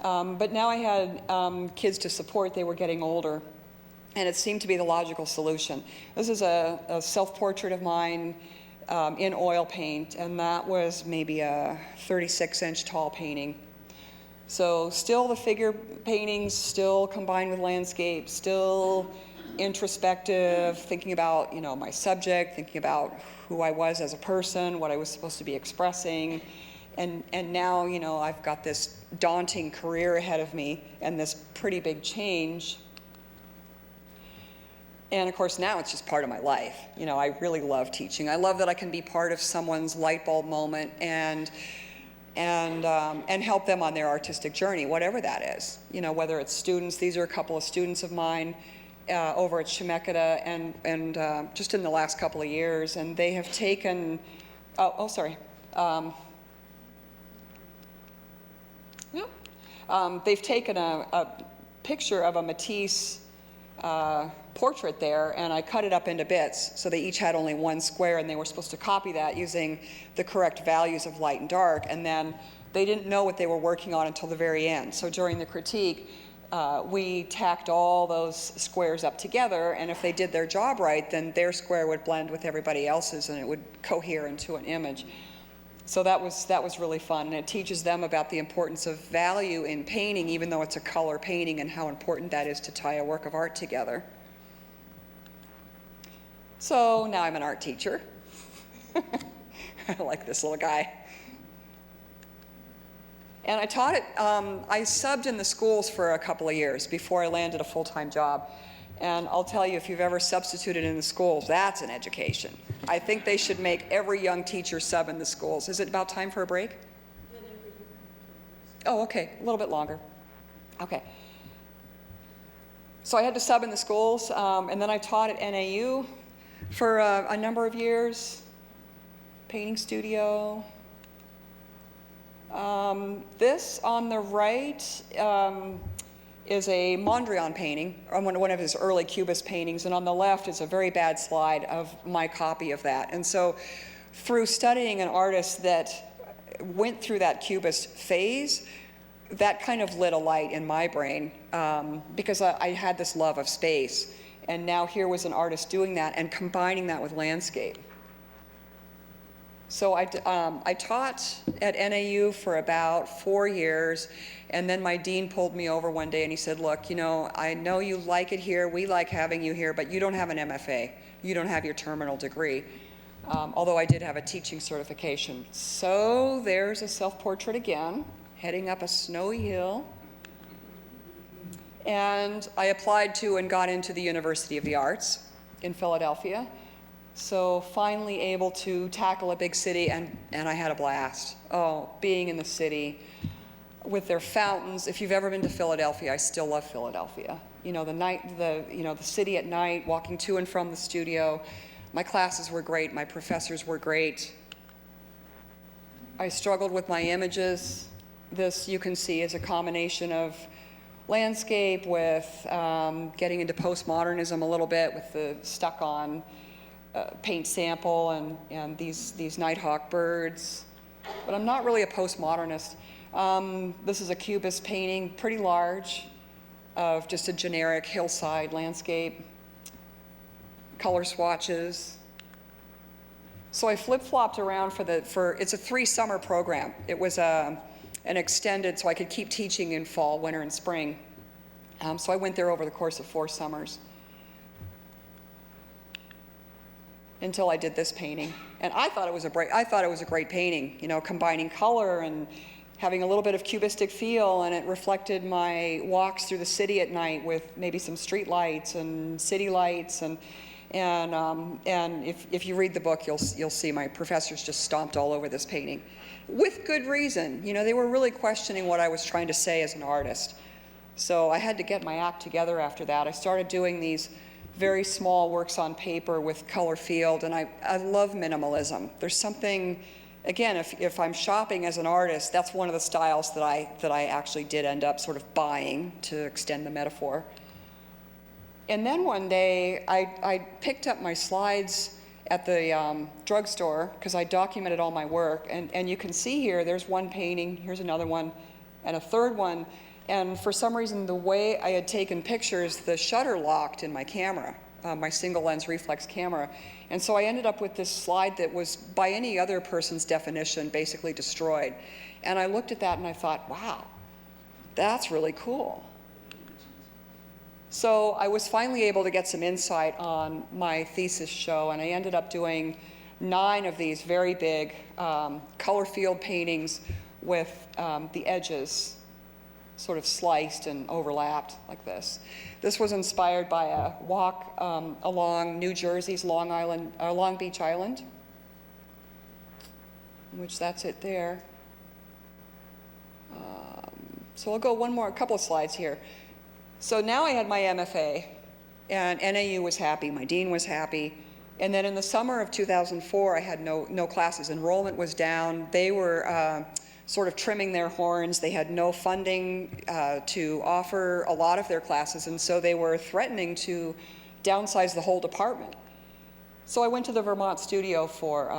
But now I had kids to support. They were getting older, and it seemed to be the logical solution. This is a self-portrait of mine in oil paint, and that was maybe a 36-inch tall painting. So still the figure paintings, still combined with landscape, still introspective, thinking about my subject, thinking about who I was as a person, what I was supposed to be expressing. And now, I've got this daunting career ahead of me and this pretty big change. And of course, now it's just part of my life. I really love teaching. I love that I can be part of someone's light bulb moment and help them on their artistic journey, whatever that is. Whether it's students. These are a couple of students of mine over at Chemeketa, and just in the last couple of years, and they have taken. They've taken a picture of a Matisse portrait there, and I cut it up into bits, so they each had only one square, and they were supposed to copy that using the correct values of light and dark, and then they didn't know what they were working on until the very end. So during the critique, we tacked all those squares up together, and if they did their job right, then their square would blend with everybody else's, and it would cohere into an image. So that was really fun, and it teaches them about the importance of value in painting, even though it's a color painting, and how important that is to tie a work of art together. So now I'm an art teacher. I like this little guy. And I taught it, I subbed in the schools for a couple of years before I landed a full-time job. And I'll tell you, if you've ever substituted in the schools, that's an education. I think they should make every young teacher sub in the schools. Is it about time for a break? Oh, okay, a little bit longer. Okay. So I had to sub in the schools, and then I taught at NAU for a number of years, painting studio. This on the right is a Mondrian painting, one of his early Cubist paintings, and on the left is a very bad slide of my copy of that. And so through studying an artist that went through that Cubist phase, that kind of lit a light in my brain, because I had this love of space. And now here was an artist doing that and combining that with landscape. So I taught at NAU for about 4 years, and then my dean pulled me over one day and he said, look, I know you like it here, we like having you here, but you don't have an MFA. You don't have your terminal degree, although I did have a teaching certification. So there's a self-portrait again, heading up a snowy hill. And I applied to and got into the University of the Arts in Philadelphia. So finally able to tackle a big city, and I had a blast. Oh, being in the city with their fountains. If you've ever been to Philadelphia, I still love Philadelphia. The city at night, walking to and from the studio. My classes were great, my professors were great. I struggled with my images. This, you can see, is a combination of landscape with getting into postmodernism a little bit with the stuck-on paint sample and these nighthawk birds. But I'm not really a postmodernist. This is a Cubist painting, pretty large. of just a generic hillside landscape, color swatches. So I flip-flopped around it's a 3-summer program. It was an extended, so I could keep teaching in fall, winter, and spring. So I went there over the course of 4 summers until I did this painting. And I thought it was a great painting, you know, combining color and having a little bit of cubistic feel, and it reflected my walks through the city at night with maybe some street lights and city lights, and if you read the book, you'll see my professors just stomped all over this painting, with good reason. You know, they were really questioning what I was trying to say as an artist. So I had to get my act together after that. I started doing these very small works on paper with color field, and I love minimalism. There's something, again, if I'm shopping as an artist, that's one of the styles that I actually did end up sort of buying, to extend the metaphor. And then one day, I picked up my slides at the drugstore, because I documented all my work, and you can see here, there's one painting, here's another one, and a third one. And for some reason, the way I had taken pictures, the shutter locked in my camera, my single lens reflex camera. And so I ended up with this slide that was, by any other person's definition, basically destroyed. And I looked at that and I thought, wow, that's really cool. So I was finally able to get some insight on my thesis show, and I ended up doing 9 of these very big color field paintings with the edges sort of sliced and overlapped like this. This was inspired by a walk along New Jersey's Long Beach Island, which that's it there. So I'll go a couple of slides here. So now I had my MFA, and NAU was happy, my dean was happy, and then in the summer of 2004, I had no classes. Enrollment was down. They were sort of trimming their horns. They had no funding to offer a lot of their classes, and so they were threatening to downsize the whole department. So I went to the Vermont studio for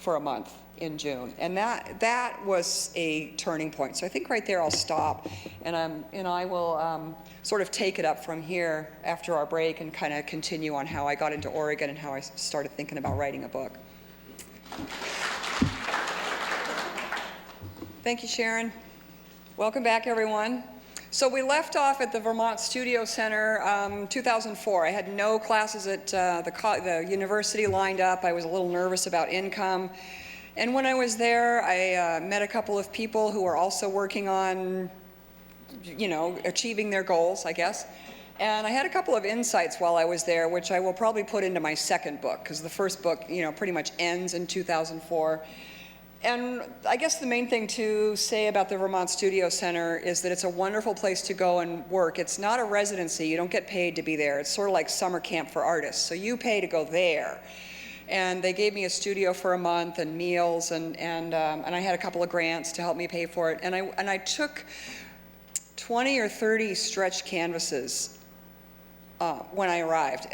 a month in June, and that was a turning point. So I think right there I'll stop, and I will sort of take it up from here after our break and kind of continue on how I got into Oregon and how I started thinking about writing a book. Thank you, Sharon. Welcome back, everyone. So we left off at the Vermont Studio Center 2004. I had no classes at the university lined up. I was a little nervous about income. And when I was there, I met a couple of people who were also working on, you know, achieving their goals, I guess. And I had a couple of insights while I was there, which I will probably put into my second book, because the first book, you know, pretty much ends in 2004. And I guess the main thing to say about the Vermont Studio Center is that it's a wonderful place to go and work. It's not a residency. You don't get paid to be there. It's sort of like summer camp for artists. So you pay to go there. And they gave me a studio for a month and meals, and I had a couple of grants to help me pay for it. And I took 20 or 30 stretch canvases when I arrived.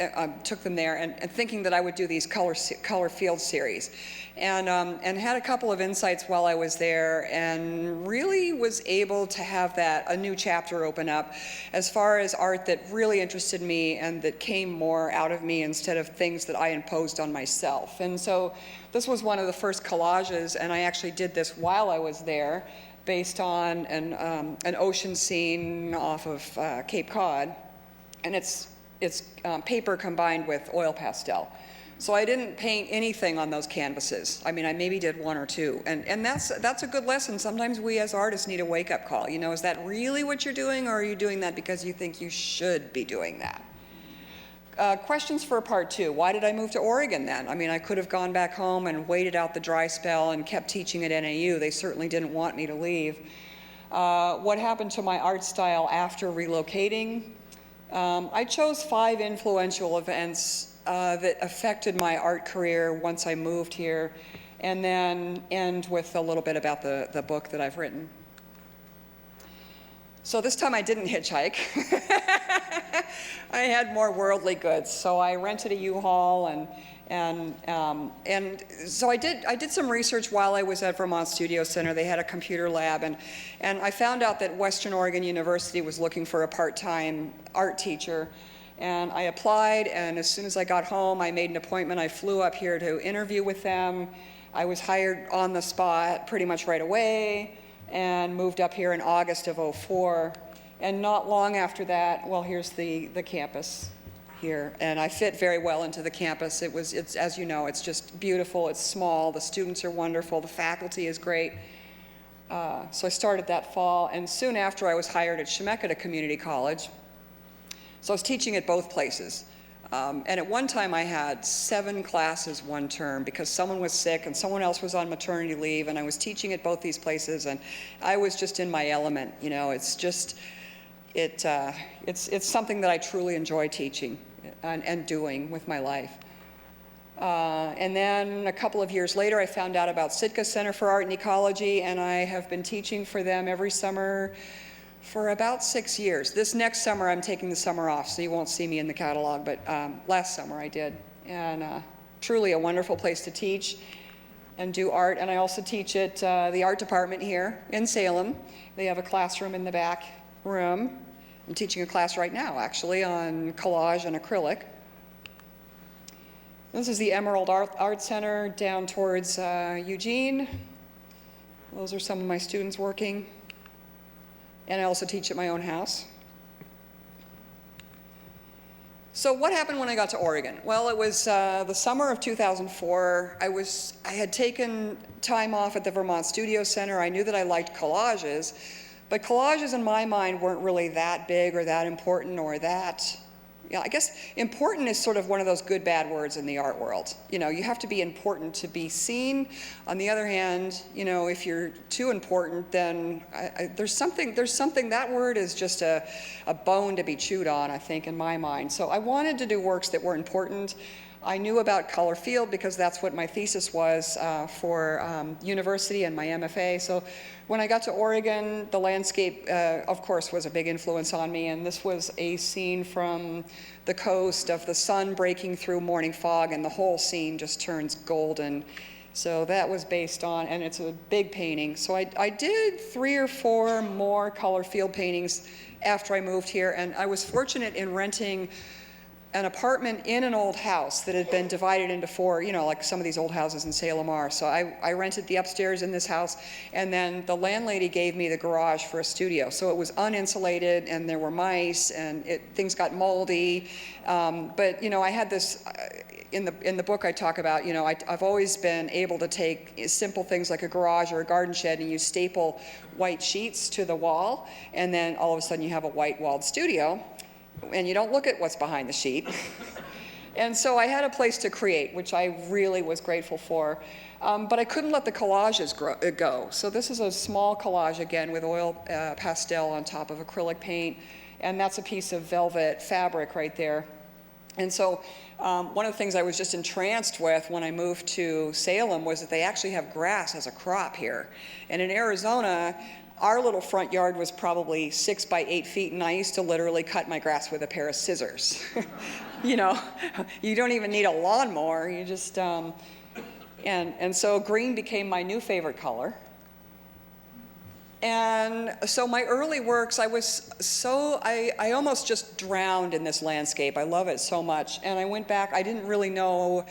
Took them there and thinking that I would do these color field series. And had a couple of insights while I was there, and really was able to have a new chapter open up as far as art that really interested me and that came more out of me instead of things that I imposed on myself. And so this was one of the first collages, and I actually did this while I was there, based on an ocean scene off of Cape Cod, and it's paper combined with oil pastel. So I didn't paint anything on those canvases. I mean, I maybe did 1 or 2, and that's a good lesson. Sometimes we as artists need a wake-up call. You know, is that really what you're doing, or are you doing that because you think you should be doing that? Questions for part 2. Why did I move to Oregon then? I mean, I could have gone back home and waited out the dry spell and kept teaching at NAU. They certainly didn't want me to leave. What happened to my art style after relocating? I chose 5 influential events that affected my art career once I moved here, and then end with a little bit about the book that I've written. So this time I didn't hitchhike. I had more worldly goods, so I rented a U-Haul, and so I did some research while I was at Vermont Studio Center. They had a computer lab, and I found out that Western Oregon University was looking for a part-time art teacher. And I applied, and as soon as I got home, I made an appointment. I flew up here to interview with them. I was hired on the spot pretty much right away, and moved up here in August of '04. And not long after that, well, here's the campus here, and I fit very well into the campus. It's as you know, it's just beautiful. It's small. The students are wonderful. The faculty is great. So I started that fall, and soon after I was hired at Chemeketa Community College. So I was teaching at both places. And at one time I had 7 classes one term because someone was sick and someone else was on maternity leave, and I was teaching at both these places, and I was just in my element. You know, it's just, it's something that I truly enjoy teaching and doing with my life. And then a couple of years later, I found out about Sitka Center for Art and Ecology, and I have been teaching for them every summer for about 6 years. This next summer, I'm taking the summer off, so you won't see me in the catalog, but last summer I did. And truly a wonderful place to teach and do art. And I also teach at the art department here in Salem. They have a classroom in the back room. I'm teaching a class right now, actually, on collage and acrylic. This is the Emerald Art Center down towards Eugene. Those are some of my students working. And I also teach at my own house. So what happened when I got to Oregon? Well, it was the summer of 2004. I had taken time off at the Vermont Studio Center. I knew that I liked collages, but collages in my mind weren't really that big or that important or that, I guess important is sort of one of those good bad words in the art world. You know, you have to be important to be seen. On the other hand, you know, if you're too important, then there's something, that word is just a bone to be chewed on, I think, in my mind. So I wanted to do works that were important. I knew about color field because that's what my thesis was for university and my MFA. So when I got to Oregon, the landscape, of course, was a big influence on me. And this was a scene from the coast of the sun breaking through morning fog, and the whole scene just turns golden. So that was based on, and it's a big painting. So I did 3 or 4 more color field paintings after I moved here, and I was fortunate in renting an apartment in an old house that had been divided into 4, you know, like some of these old houses in Salem are. So I rented the upstairs in this house, and then the landlady gave me the garage for a studio. So it was uninsulated, and there were mice, and things got moldy. But, you know, I had this, in the book I talk about, you know, I've always been able to take simple things like a garage or a garden shed, and you staple white sheets to the wall, and then all of a sudden you have a white walled studio. And you don't look at what's behind the sheet. And so I had a place to create, which I really was grateful for. But I couldn't let the collages go. So this is a small collage, again, with oil pastel on top of acrylic paint. And that's a piece of velvet fabric right there. And so one of the things I was just entranced with when I moved to Salem was that they actually have grass as a crop here. And in Arizona, our little front yard was probably 6 by 8 feet, and I used to literally cut my grass with a pair of scissors. You know, you don't even need a lawnmower. You just, and so green became my new favorite color. And so my early works, I almost just drowned in this landscape. I love it so much. And I went back, I didn't really know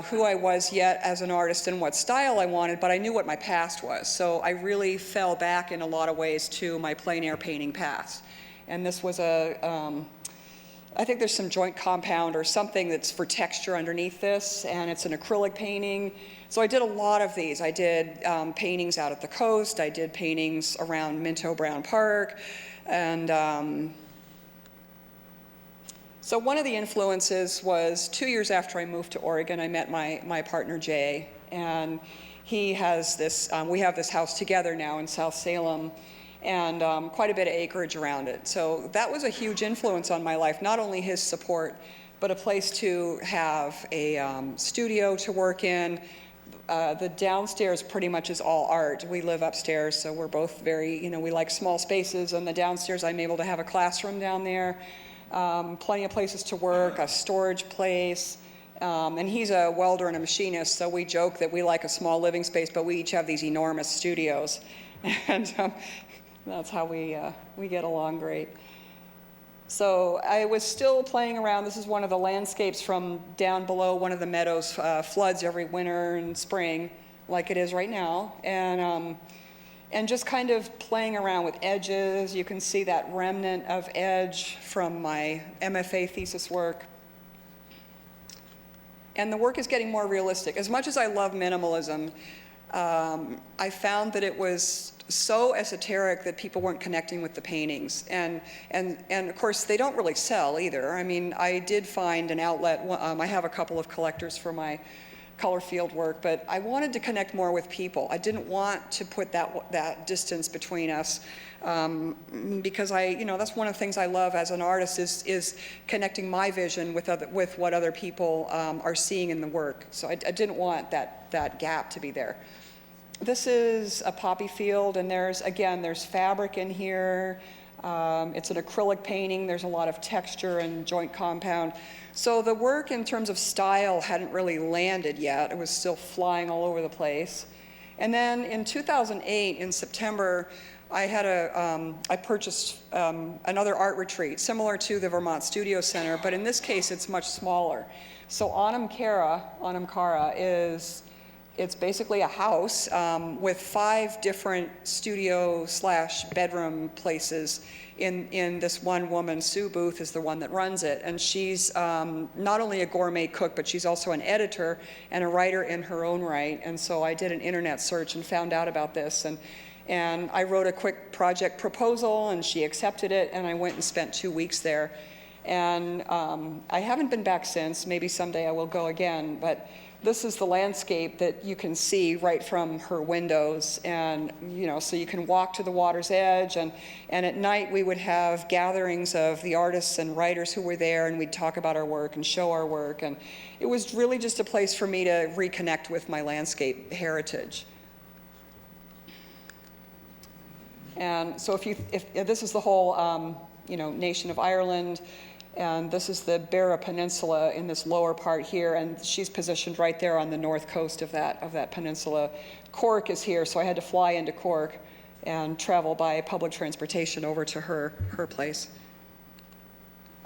who I was yet as an artist and what style I wanted, but I knew what my past was. So I really fell back in a lot of ways to my plein air painting past. And this was I think there's some joint compound or something that's for texture underneath this, and it's an acrylic painting. So I did a lot of these. I did paintings out at the coast. I did paintings around Minto Brown Park. And so one of the influences was 2 years after I moved to Oregon, I met my partner Jay, and he has this, we have this house together now in South Salem, and quite a bit of acreage around it. So that was a huge influence on my life, not only his support, but a place to have a studio to work in. The downstairs pretty much is all art. We live upstairs, so we're both very, we like small spaces, and the downstairs I'm able to have a classroom down there. plenty of places to work, a storage place. And he's a welder and a machinist, so we joke that we like a small living space, but we each have these enormous studios. And that's how we get along great. So I was still playing around. This is one of the landscapes from down below one of the meadows. Floods every winter and spring, like it is right now. And just kind of playing around with edges. You can see that remnant of edge from my MFA thesis work. And the work is getting more realistic. As much as I love minimalism, I found that it was so esoteric that people weren't connecting with the paintings. And of course, they don't really sell either. I mean, I did find an outlet. I have a couple of collectors for my color field work, but I wanted to connect more with people. I didn't want to put that distance between us, because that's one of the things I love as an artist is connecting my vision with what other people are seeing in the work. So I didn't want that gap to be there. This is a poppy field, and there's fabric in here. It's an acrylic painting. There's a lot of texture and joint compound. So the work in terms of style hadn't really landed yet. It was still flying all over the place. And then in 2008, in September, I purchased another art retreat, similar to the Vermont Studio Center, but in this case, it's much smaller. So Anam Cara it's basically a house with 5 different studio/bedroom places in this one woman. Sue Booth is the one that runs it, and she's not only a gourmet cook, but she's also an editor and a writer in her own right. And so I did an internet search and found out about this, and I wrote a quick project proposal, and she accepted it, and I went and spent 2 weeks there. And I haven't been back since. Maybe someday I will go again, but this is the landscape that you can see right from her windows, and so you can walk to the water's edge, and at night we would have gatherings of the artists and writers who were there, and we'd talk about our work and show our work, and it was really just a place for me to reconnect with my landscape heritage. And so if this is the whole nation of Ireland. And this is the Beara Peninsula in this lower part here, and she's positioned right there on the north coast of that peninsula. Cork is here, so I had to fly into Cork and travel by public transportation over to her place.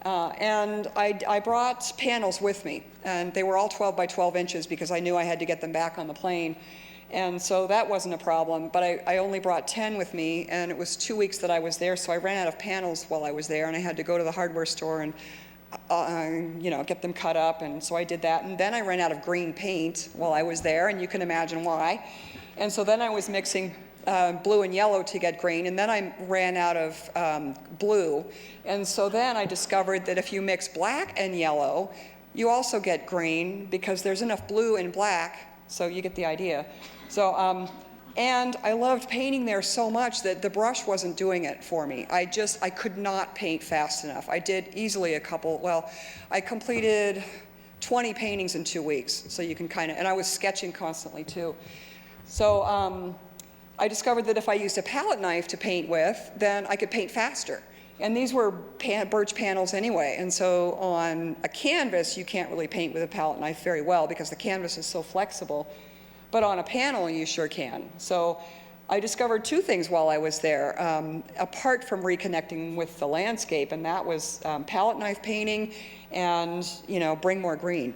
And I brought panels with me, and they were all 12 by 12 inches because I knew I had to get them back on the plane. And so that wasn't a problem, but I only brought 10 with me, and it was 2 weeks that I was there, so I ran out of panels while I was there, and I had to go to the hardware store and get them cut up, and so I did that. And then I ran out of green paint while I was there, and you can imagine why. And so then I was mixing blue and yellow to get green, and then I ran out of blue. And so then I discovered that if you mix black and yellow, you also get green because there's enough blue and black, so you get the idea. So, and I loved painting there so much that the brush wasn't doing it for me. I could not paint fast enough. I did easily I completed 20 paintings in 2 weeks, so you can and I was sketching constantly too. So I discovered that if I used a palette knife to paint with, then I could paint faster. And these were birch panels anyway, and so on a canvas, you can't really paint with a palette knife very well because the canvas is so flexible. But on a panel, you sure can. So I discovered 2 things while I was there, apart from reconnecting with the landscape, and that was palette knife painting and, bring more green.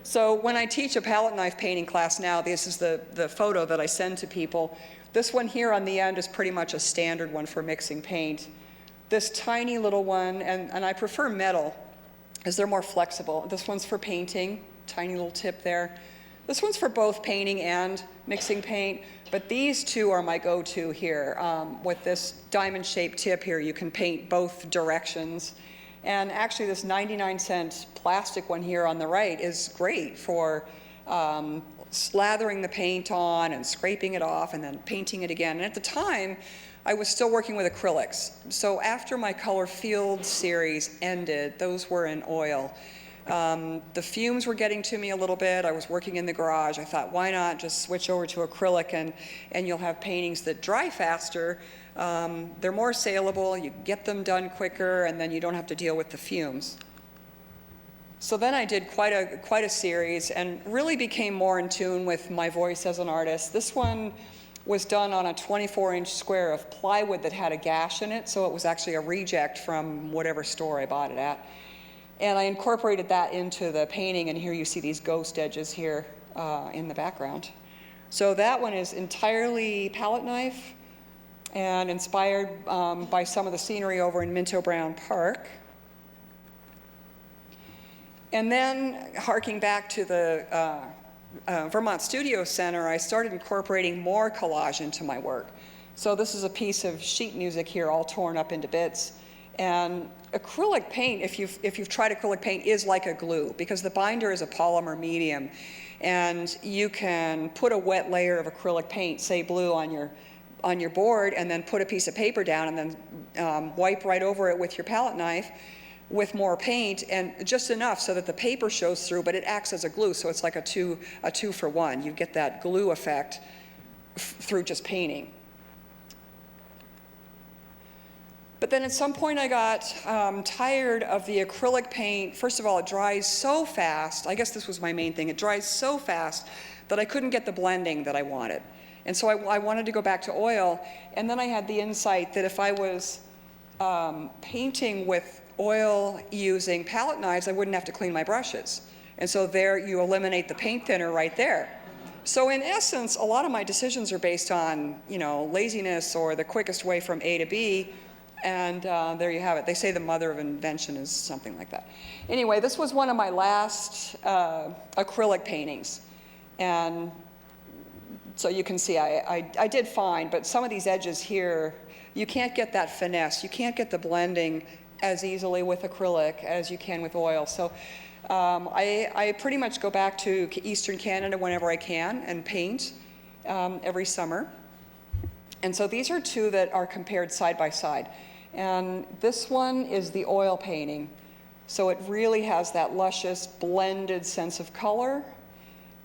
So when I teach a palette knife painting class now, this is the photo that I send to people. This one here on the end is pretty much a standard one for mixing paint. This tiny little one, and I prefer metal, because they're more flexible. This one's for painting. Tiny little tip there. This one's for both painting and mixing paint, but these 2 are my go-to here. With this diamond-shaped tip here, you can paint both directions. And actually, this 99-cent plastic one here on the right is great for slathering the paint on and scraping it off and then painting it again. And at the time, I was still working with acrylics. So after my color field series ended, those were in oil. The fumes were getting to me a little bit. I was working in the garage. I thought, why not just switch over to acrylic, and you'll have paintings that dry faster. They're more saleable, you get them done quicker, and then you don't have to deal with the fumes. So then I did quite a series and really became more in tune with my voice as an artist. This one was done on a 24-inch square of plywood that had a gash in it, so it was actually a reject from whatever store I bought it at. And I incorporated that into the painting, and here you see these ghost edges here in the background. So that one is entirely palette knife and inspired by some of the scenery over in Minto Brown Park. And then, harking back to the Vermont Studio Center, I started incorporating more collage into my work. So this is a piece of sheet music here, all torn up into bits. And acrylic paint, if you've tried acrylic paint, is like a glue, because the binder is a polymer medium. And you can put a wet layer of acrylic paint, say blue, on your board, and then put a piece of paper down, and then wipe right over it with your palette knife with more paint, and just enough so that the paper shows through, but it acts as a glue, so it's like a two for one. You get that glue effect through just painting. But then at some point I got tired of the acrylic paint. First of all, it dries so fast. I guess this was my main thing. It dries so fast that I couldn't get the blending that I wanted. And so I wanted to go back to oil. And then I had the insight that if I was painting with oil using palette knives, I wouldn't have to clean my brushes. And so there you eliminate the paint thinner right there. So in essence, a lot of my decisions are based on, laziness or the quickest way from A to B. And there you have it. They say the mother of invention is something like that. Anyway, this was one of my last acrylic paintings. And so you can see I did fine, but some of these edges here, you can't get that finesse. You can't get the blending as easily with acrylic as you can with oil. So I pretty much go back to Eastern Canada whenever I can and paint every summer. And so these are two that are compared side by side. And this one is the oil painting. So it really has that luscious, blended sense of color,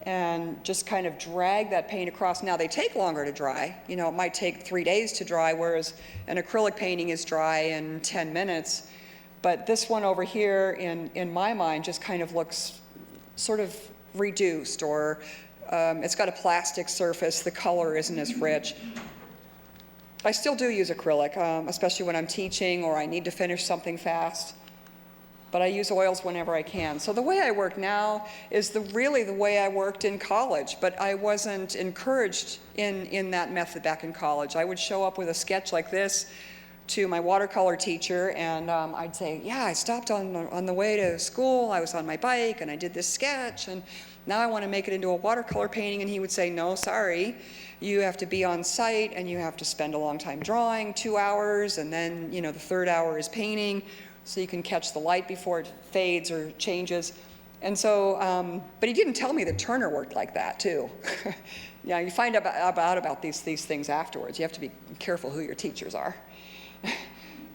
and just kind of drag that paint across. Now, they take longer to dry. It might take 3 days to dry, whereas an acrylic painting is dry in 10 minutes. But this one over here, in my mind, just kind of looks sort of reduced, or it's got a plastic surface. The color isn't as rich. I still do use acrylic, especially when I'm teaching or I need to finish something fast. But I use oils whenever I can. So the way I work now is really the way I worked in college, but I wasn't encouraged in that method back in college. I would show up with a sketch like this to my watercolor teacher, and I'd say, yeah, I stopped on the way to school, I was on my bike, and I did this sketch, and now I want to make it into a watercolor painting. And he would say, no, sorry. You have to be on site, and you have to spend a long time drawing, 2 hours, and then the third hour is painting, so you can catch the light before it fades or changes. And so, but he didn't tell me that Turner worked like that too. Yeah, you find out about these things afterwards. You have to be careful who your teachers are.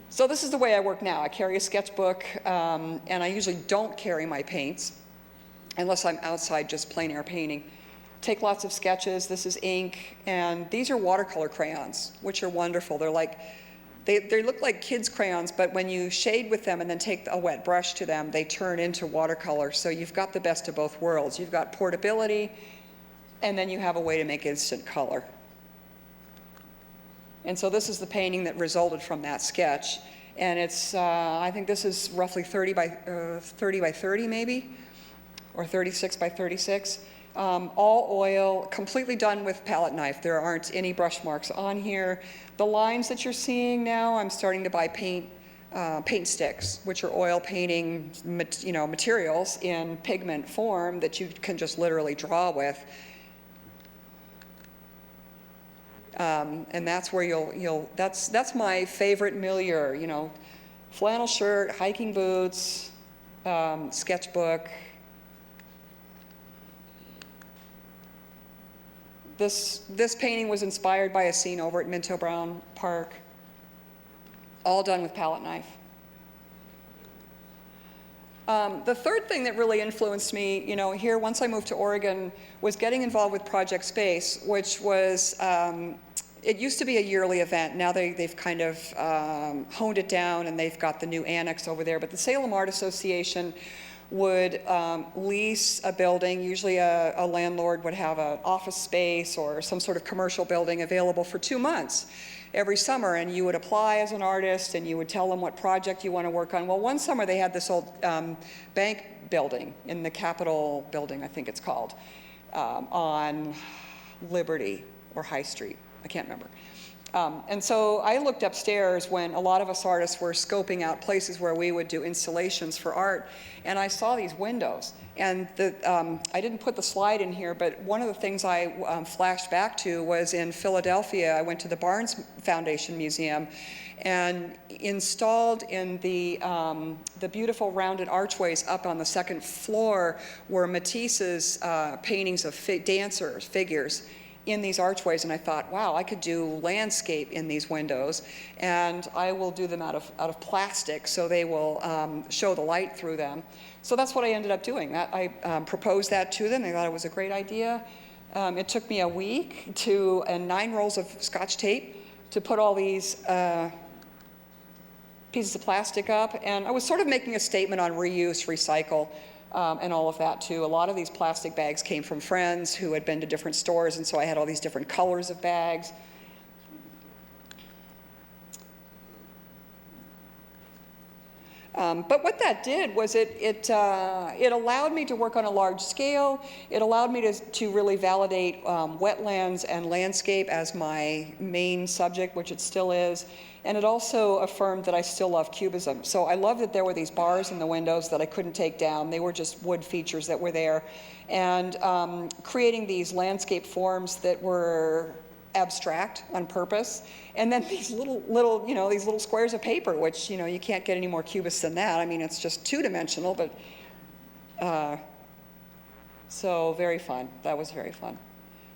So this is the way I work now. I carry a sketchbook, and I usually don't carry my paints unless I'm outside just plein air painting. Take lots of sketches. This is ink, and these are watercolor crayons, which are wonderful. They're like, they look like kids' crayons, but when you shade with them and then take a wet brush to them, they turn into watercolor. So you've got the best of both worlds. You've got portability, and then you have a way to make instant color. And so this is the painting that resulted from that sketch. And it's, I think this is roughly 30 by 30 maybe, or 36 by 36. All oil, completely done with palette knife. There aren't any brush marks on here. The lines that you're seeing now, I'm starting to buy paint sticks, which are oil painting materials in pigment form that you can just literally draw with. And that's where that's my favorite milieu, flannel shirt, hiking boots, sketchbook. This painting was inspired by a scene over at Minto Brown Park, all done with palette knife. The third thing that really influenced me, here once I moved to Oregon, was getting involved with Project Space, which was, it used to be a yearly event. Now they've kind of honed it down, and they've got the new annex over there. But the Salem Art Association would lease a building. Usually a landlord would have an office space or some sort of commercial building available for 2 months every summer, and you would apply as an artist, and you would tell them what project you want to work on. Well, one summer they had this old bank building in the Capitol building, I think it's called, on Liberty or High Street. I can't remember. And so I looked upstairs when a lot of us artists were scoping out places where we would do installations for art, and I saw these windows. And I didn't put the slide in here, but one of the things I flashed back to was in Philadelphia. I went to the Barnes Foundation Museum, and installed in the beautiful rounded archways up on the second floor were Matisse's paintings of dancers, figures, in these archways. And I thought, wow, I could do landscape in these windows, and I will do them out of plastic so they will show the light through them. So that's what I ended up doing. I proposed that to them. They thought it was a great idea. It took me a week and 9 rolls of Scotch tape to put all these pieces of plastic up. And I was sort of making a statement on reuse, recycle, and all of that too. A lot of these plastic bags came from friends who had been to different stores, and so I had all these different colors of bags. But what that did was it allowed me to work on a large scale. It allowed me to really validate wetlands and landscape as my main subject, which it still is. And it also affirmed that I still love cubism. So I love that there were these bars in the windows that I couldn't take down. They were just wood features that were there. And creating these landscape forms that were abstract on purpose. And then these little these little squares of paper, which, you can't get any more cubist than that. I mean, it's just 2-dimensional, but so very fun. That was very fun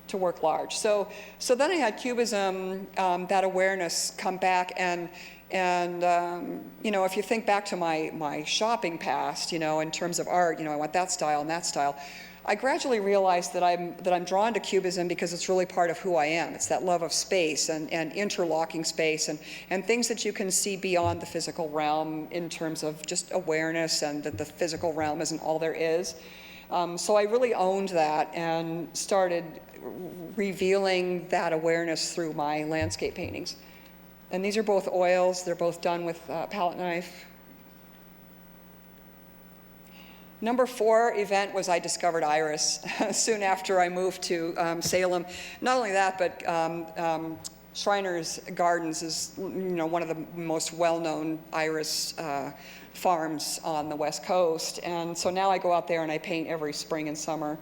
to work large. So then I had cubism, that awareness come back, and if you think back to my shopping past, in terms of art, I want that style and that style. I gradually realized that I'm drawn to cubism because it's really part of who I am. It's that love of space and interlocking space and things that you can see beyond the physical realm in terms of just awareness, and that the physical realm isn't all there is. So I really owned that and started revealing that awareness through my landscape paintings. And these are both oils. They're both done with palette knife. Number 4 event was I discovered iris soon after I moved to Salem. Not only that, but Shriners Gardens is one of the most well-known iris farms on the West Coast. And so now I go out there and I paint every spring and summer.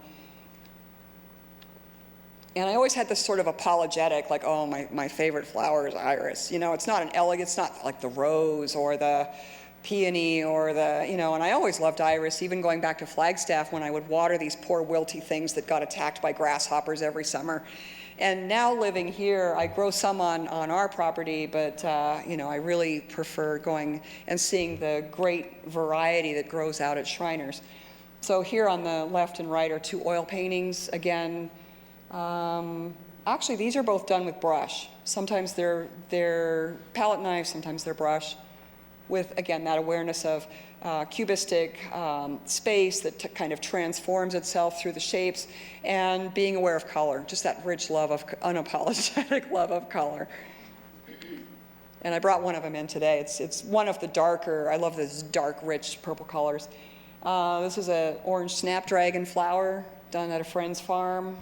And I always had this sort of apologetic, like, oh, my favorite flower is iris. It's not an elegant, it's not like the rose or the peony or and I always loved iris, even going back to Flagstaff when I would water these poor wilty things that got attacked by grasshoppers every summer. And now living here, I grow some on our property, but I really prefer going and seeing the great variety that grows out at Shriners. So here on the left and right are 2 oil paintings. Again, actually these are both done with brush. Sometimes they're palette knife, sometimes they're brush, with, again, that awareness of cubistic space that kind of transforms itself through the shapes, and being aware of color, just that rich love of, unapologetic love of color. And I brought one of them in today. It's one of the darker, I love this dark, rich purple colors. This is an orange snapdragon flower done at a friend's farm.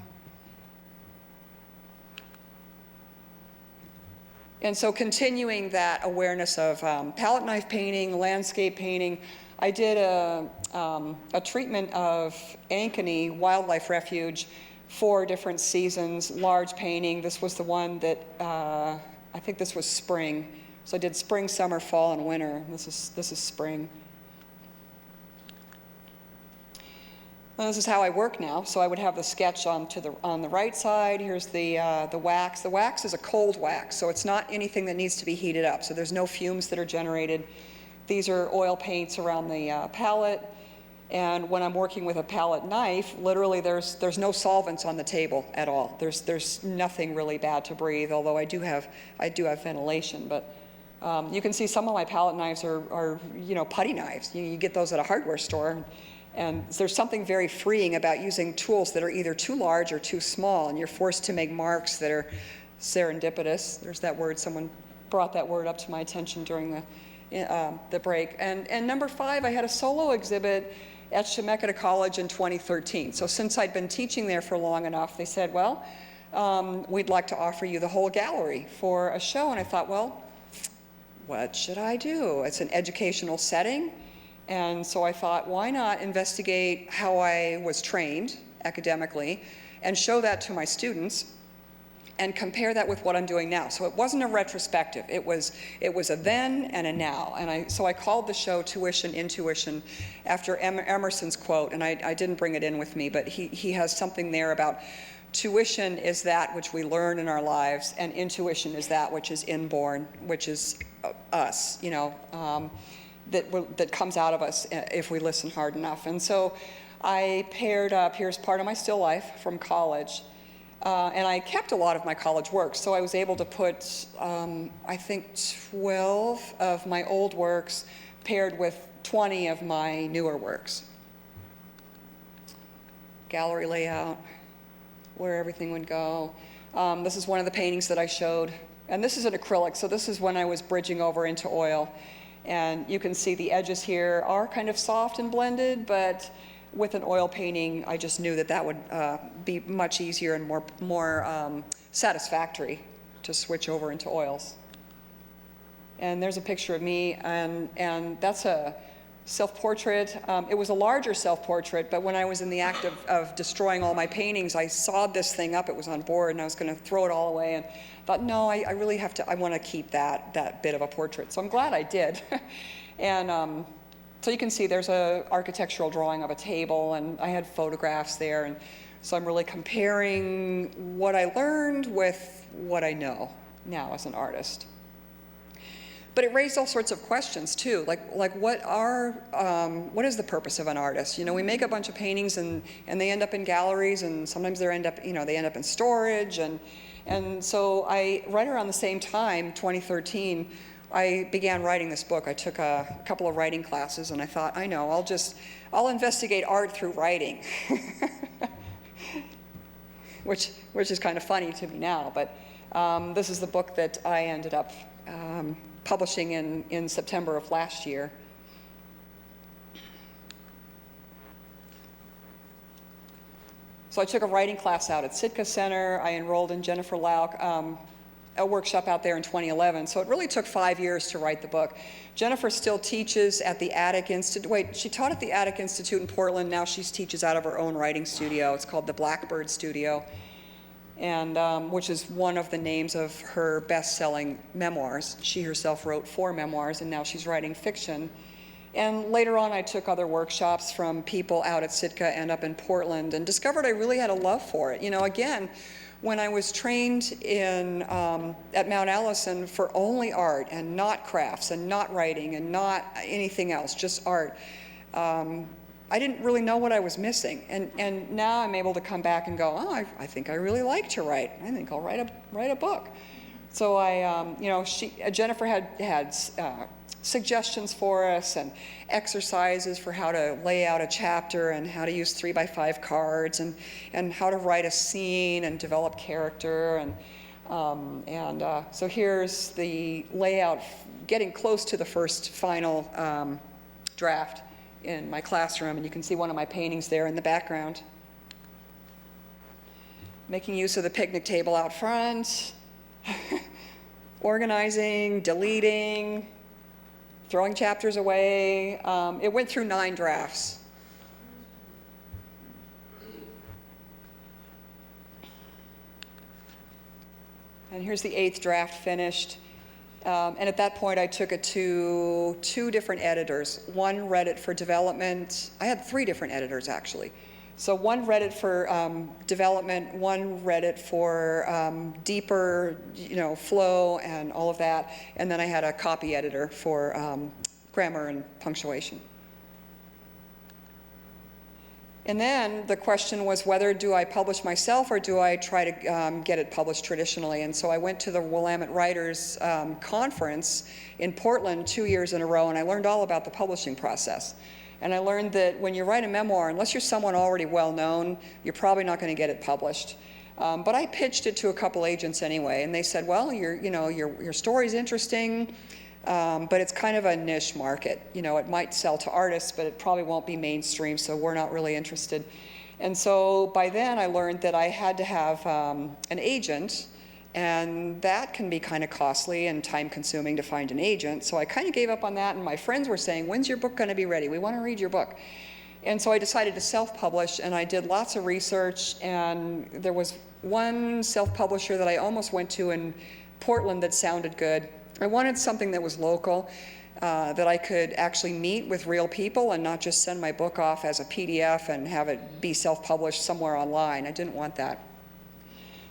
And so continuing that awareness of palette knife painting, landscape painting, I did a treatment of Ankeny Wildlife Refuge, 4 different seasons, large painting. This was the one that, I think this was spring. So I did spring, summer, fall, and winter. This is spring. And this is how I work now. So I would have the sketch on the right side. Here's the wax. The wax is a cold wax, so it's not anything that needs to be heated up. So there's no fumes that are generated. These are oil paints around the palette. And when I'm working with a palette knife, literally there's no solvents on the table at all. There's nothing really bad to breathe, although I do have ventilation. But you can see some of my palette knives are putty knives. You get those at a hardware store. And there's something very freeing about using tools that are either too large or too small, and you're forced to make marks that are serendipitous. There's that word. Someone brought that word up to my attention during the break. And number 5, I had a solo exhibit at Chemeketa College in 2013. So since I'd been teaching there for long enough, they said, well, we'd like to offer you the whole gallery for a show. And I thought, well, what should I do? It's an educational setting. And so I thought, why not investigate how I was trained academically and show that to my students and compare that with what I'm doing now. So it wasn't a retrospective. It was a then and a now. And so I called the show Tuition, Intuition after Emerson's quote, and I didn't bring it in with me, but he has something there about tuition is that which we learn in our lives, and intuition is that which is inborn, which is us, that comes out of us if we listen hard enough. And so I paired up, here's part of my still life from college, and I kept a lot of my college works, so I was able to put, I think, 12 of my old works paired with 20 of my newer works. Gallery layout, where everything would go. This is one of the paintings that I showed, and this is an acrylic, so this is when I was bridging over into oil. And you can see the edges here are kind of soft and blended, but with an oil painting, I just knew that would be much easier and more satisfactory to switch over into oils. And there's a picture of me, and that's a self-portrait. It was a larger self-portrait, but when I was in the act of destroying all my paintings, I sawed this thing up. It was on board, and I was going to throw it all away, and thought, no, I really have to, I want to keep that bit of a portrait. So I'm glad I did. And so you can see there's an architectural drawing of a table, and I had photographs there, and so I'm really comparing what I learned with what I know now as an artist. But it raised all sorts of questions too, like what is the purpose of an artist? We make a bunch of paintings and they end up in galleries, and sometimes they end up in storage, and so right around the same time, 2013, I began writing this book. I took a couple of writing classes, and I thought, I know, I'll investigate art through writing, which is kind of funny to me now, but this is the book that I ended up publishing in September of last year. So I took a writing class out at Sitka Center. I enrolled in Jennifer Lauk, a workshop out there in 2011. So it really took 5 years to write the book. Jennifer still teaches at the Attic Institute. She taught at the Attic Institute in Portland. Now she teaches out of her own writing studio. It's called the Blackbird Studio, and which is one of the names of her best-selling memoirs. She herself wrote 4 memoirs, and now she's writing fiction. And later on, I took other workshops from people out at Sitka and up in Portland, and discovered I really had a love for it. Again, when I was trained at Mount Allison for only art and not crafts and not writing and not anything else, just art, I didn't really know what I was missing. And now I'm able to come back and go, oh, I think I really like to write. I think I'll write a book. So Jennifer had suggestions for us and exercises for how to lay out a chapter and how to use 3x5 cards and how to write a scene and develop character. So here's the layout, getting close to the first final draft in my classroom, and you can see one of my paintings there in the background. Making use of the picnic table out front, organizing, deleting, throwing chapters away. It went through 9 drafts. And here's the 8th draft finished. And at that point, I took it to 2 different editors. One read it for development. I had 3 different editors, actually. So one read it for development, one read it for deeper, flow and all of that, and then I had a copy editor for grammar and punctuation. And then the question was whether do I publish myself or do I try to get it published traditionally. And so I went to the Willamette Writers Conference in Portland 2 years in a row, and I learned all about the publishing process. And I learned that when you write a memoir, unless you're someone already well known, you're probably not going to get it published. But I pitched it to a couple agents anyway, and they said, well, your story's interesting, but it's kind of a niche market. It might sell to artists, but it probably won't be mainstream, so we're not really interested. And so by then I learned that I had to have an agent, and that can be kind of costly and time-consuming to find an agent. So I kind of gave up on that, and my friends were saying, when's your book going to be ready? We want to read your book. And so I decided to self-publish, and I did lots of research, and there was one self-publisher that I almost went to in Portland that sounded good. I wanted something that was local, that I could actually meet with real people and not just send my book off as a PDF and have it be self-published somewhere online. I didn't want that.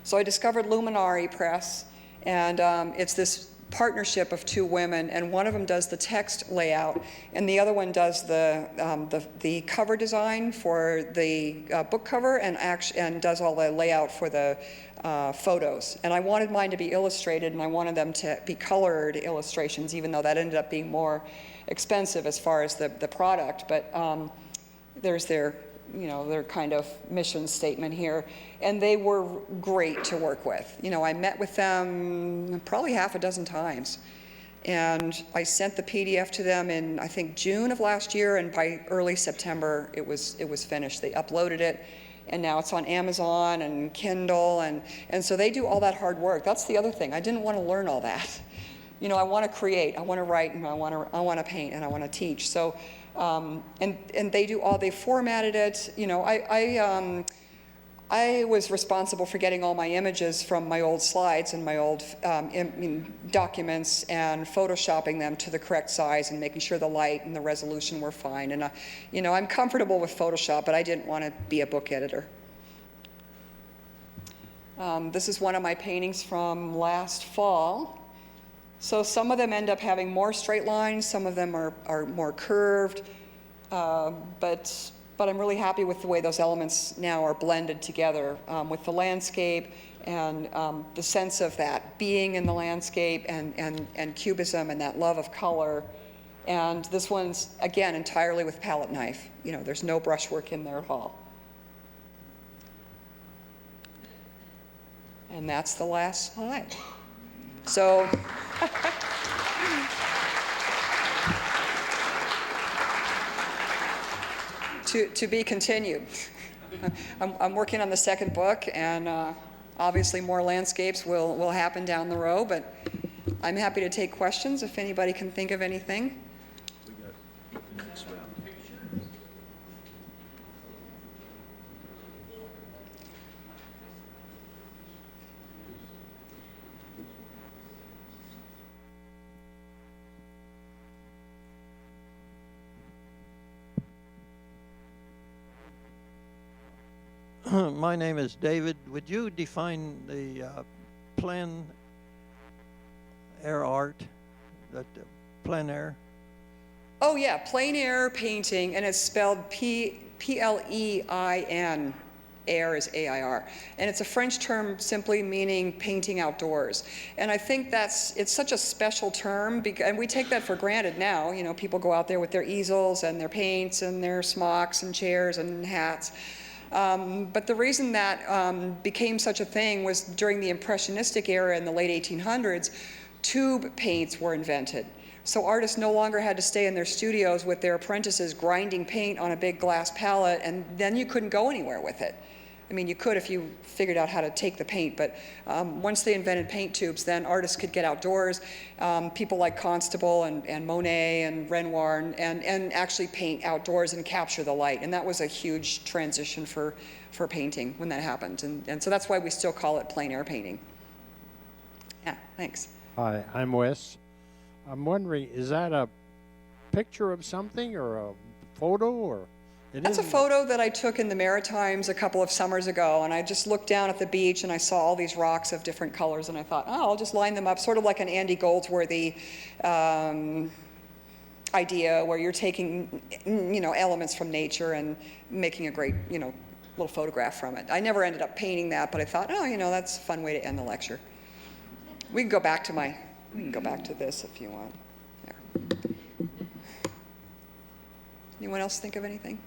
So I discovered Luminari Press, and it's this partnership of two women, and one of them does the text layout, and the other one does the cover design for the book cover, and does all the layout for the photos. And I wanted mine to be illustrated, and I wanted them to be colored illustrations, even though that ended up being more expensive as far as the product. But there's their kind of mission statement here. And they were great to work with. I met with them probably half a dozen times. And I sent the PDF to them in, I think, June of last year, and by early September, it was finished. They uploaded it, and now it's on Amazon and Kindle, and so they do all that hard work. That's the other thing. I didn't want to learn all that. I want to create, I want to write, and I want to paint, and I want to teach. So, and they do all, they formatted it. I was responsible for getting all my images from my old slides and my old documents and photoshopping them to the correct size and making sure the light and the resolution were fine. And I'm comfortable with Photoshop, but I didn't want to be a book editor. This is one of my paintings from last fall. So some of them end up having more straight lines, some of them are more curved, but I'm really happy with the way those elements now are blended together with the landscape and the sense of that being in the landscape and cubism and that love of color. And this one's, again, entirely with palette knife. There's no brushwork in there at all. And that's the last slide. So, to be continued. I'm working on the second book, and obviously more landscapes will happen down the road, but I'm happy to take questions if anybody can think of anything. We got the next round. My name is David. Would you define the plein air art, plein air? Oh yeah, plein air painting, and it's spelled P-L-E-I-N. Air is A-I-R. And it's a French term simply meaning painting outdoors. And I think it's such a special term, and we take that for granted now. People go out there with their easels and their paints and their smocks and chairs and hats. But the reason that became such a thing was during the Impressionistic era in the late 1800s, tube paints were invented. So artists no longer had to stay in their studios with their apprentices grinding paint on a big glass palette, and then you couldn't go anywhere with it. I mean, you could if you figured out how to take the paint, but once they invented paint tubes, then artists could get outdoors. People like Constable and Monet and Renoir and actually paint outdoors and capture the light. And that was a huge transition for painting when that happened. And so that's why we still call it plein air painting. Yeah, thanks. Hi, I'm Wes. I'm wondering, is that a picture of something or a photo or? That's a photo that I took in the Maritimes a couple of summers ago, and I just looked down at the beach and I saw all these rocks of different colors, and I thought, oh, I'll just line them up, sort of like an Andy Goldsworthy idea where you're taking, elements from nature and making a great, little photograph from it. I never ended up painting that, but I thought, that's a fun way to end the lecture. We can go back to this if you want. There. Anyone else think of anything?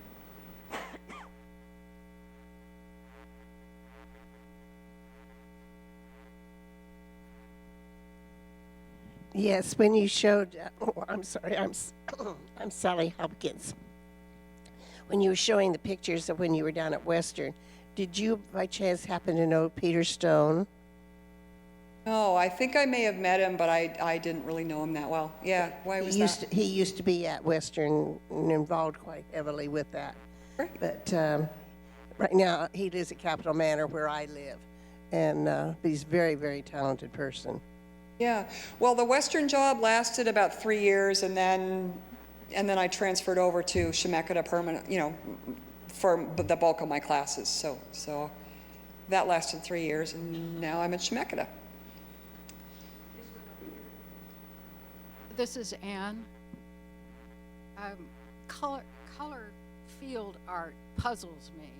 Yes, when you showed, I'm sorry, I'm Sally Hopkins. When you were showing the pictures of when you were down at Western, did you by chance happen to know Peter Stone? No, I think I may have met him, but I didn't really know him that well. Yeah, why was that? He used to be at Western and involved quite heavily with that. Right. But right now he lives at Capitol Manor where I live, and he's a very, very talented person. Yeah, well, the Western job lasted about 3 years, and then I transferred over to Chemeketa permanent, for the bulk of my classes. So that lasted 3 years, and now I'm at Chemeketa. This is Anne. Color field art puzzles me.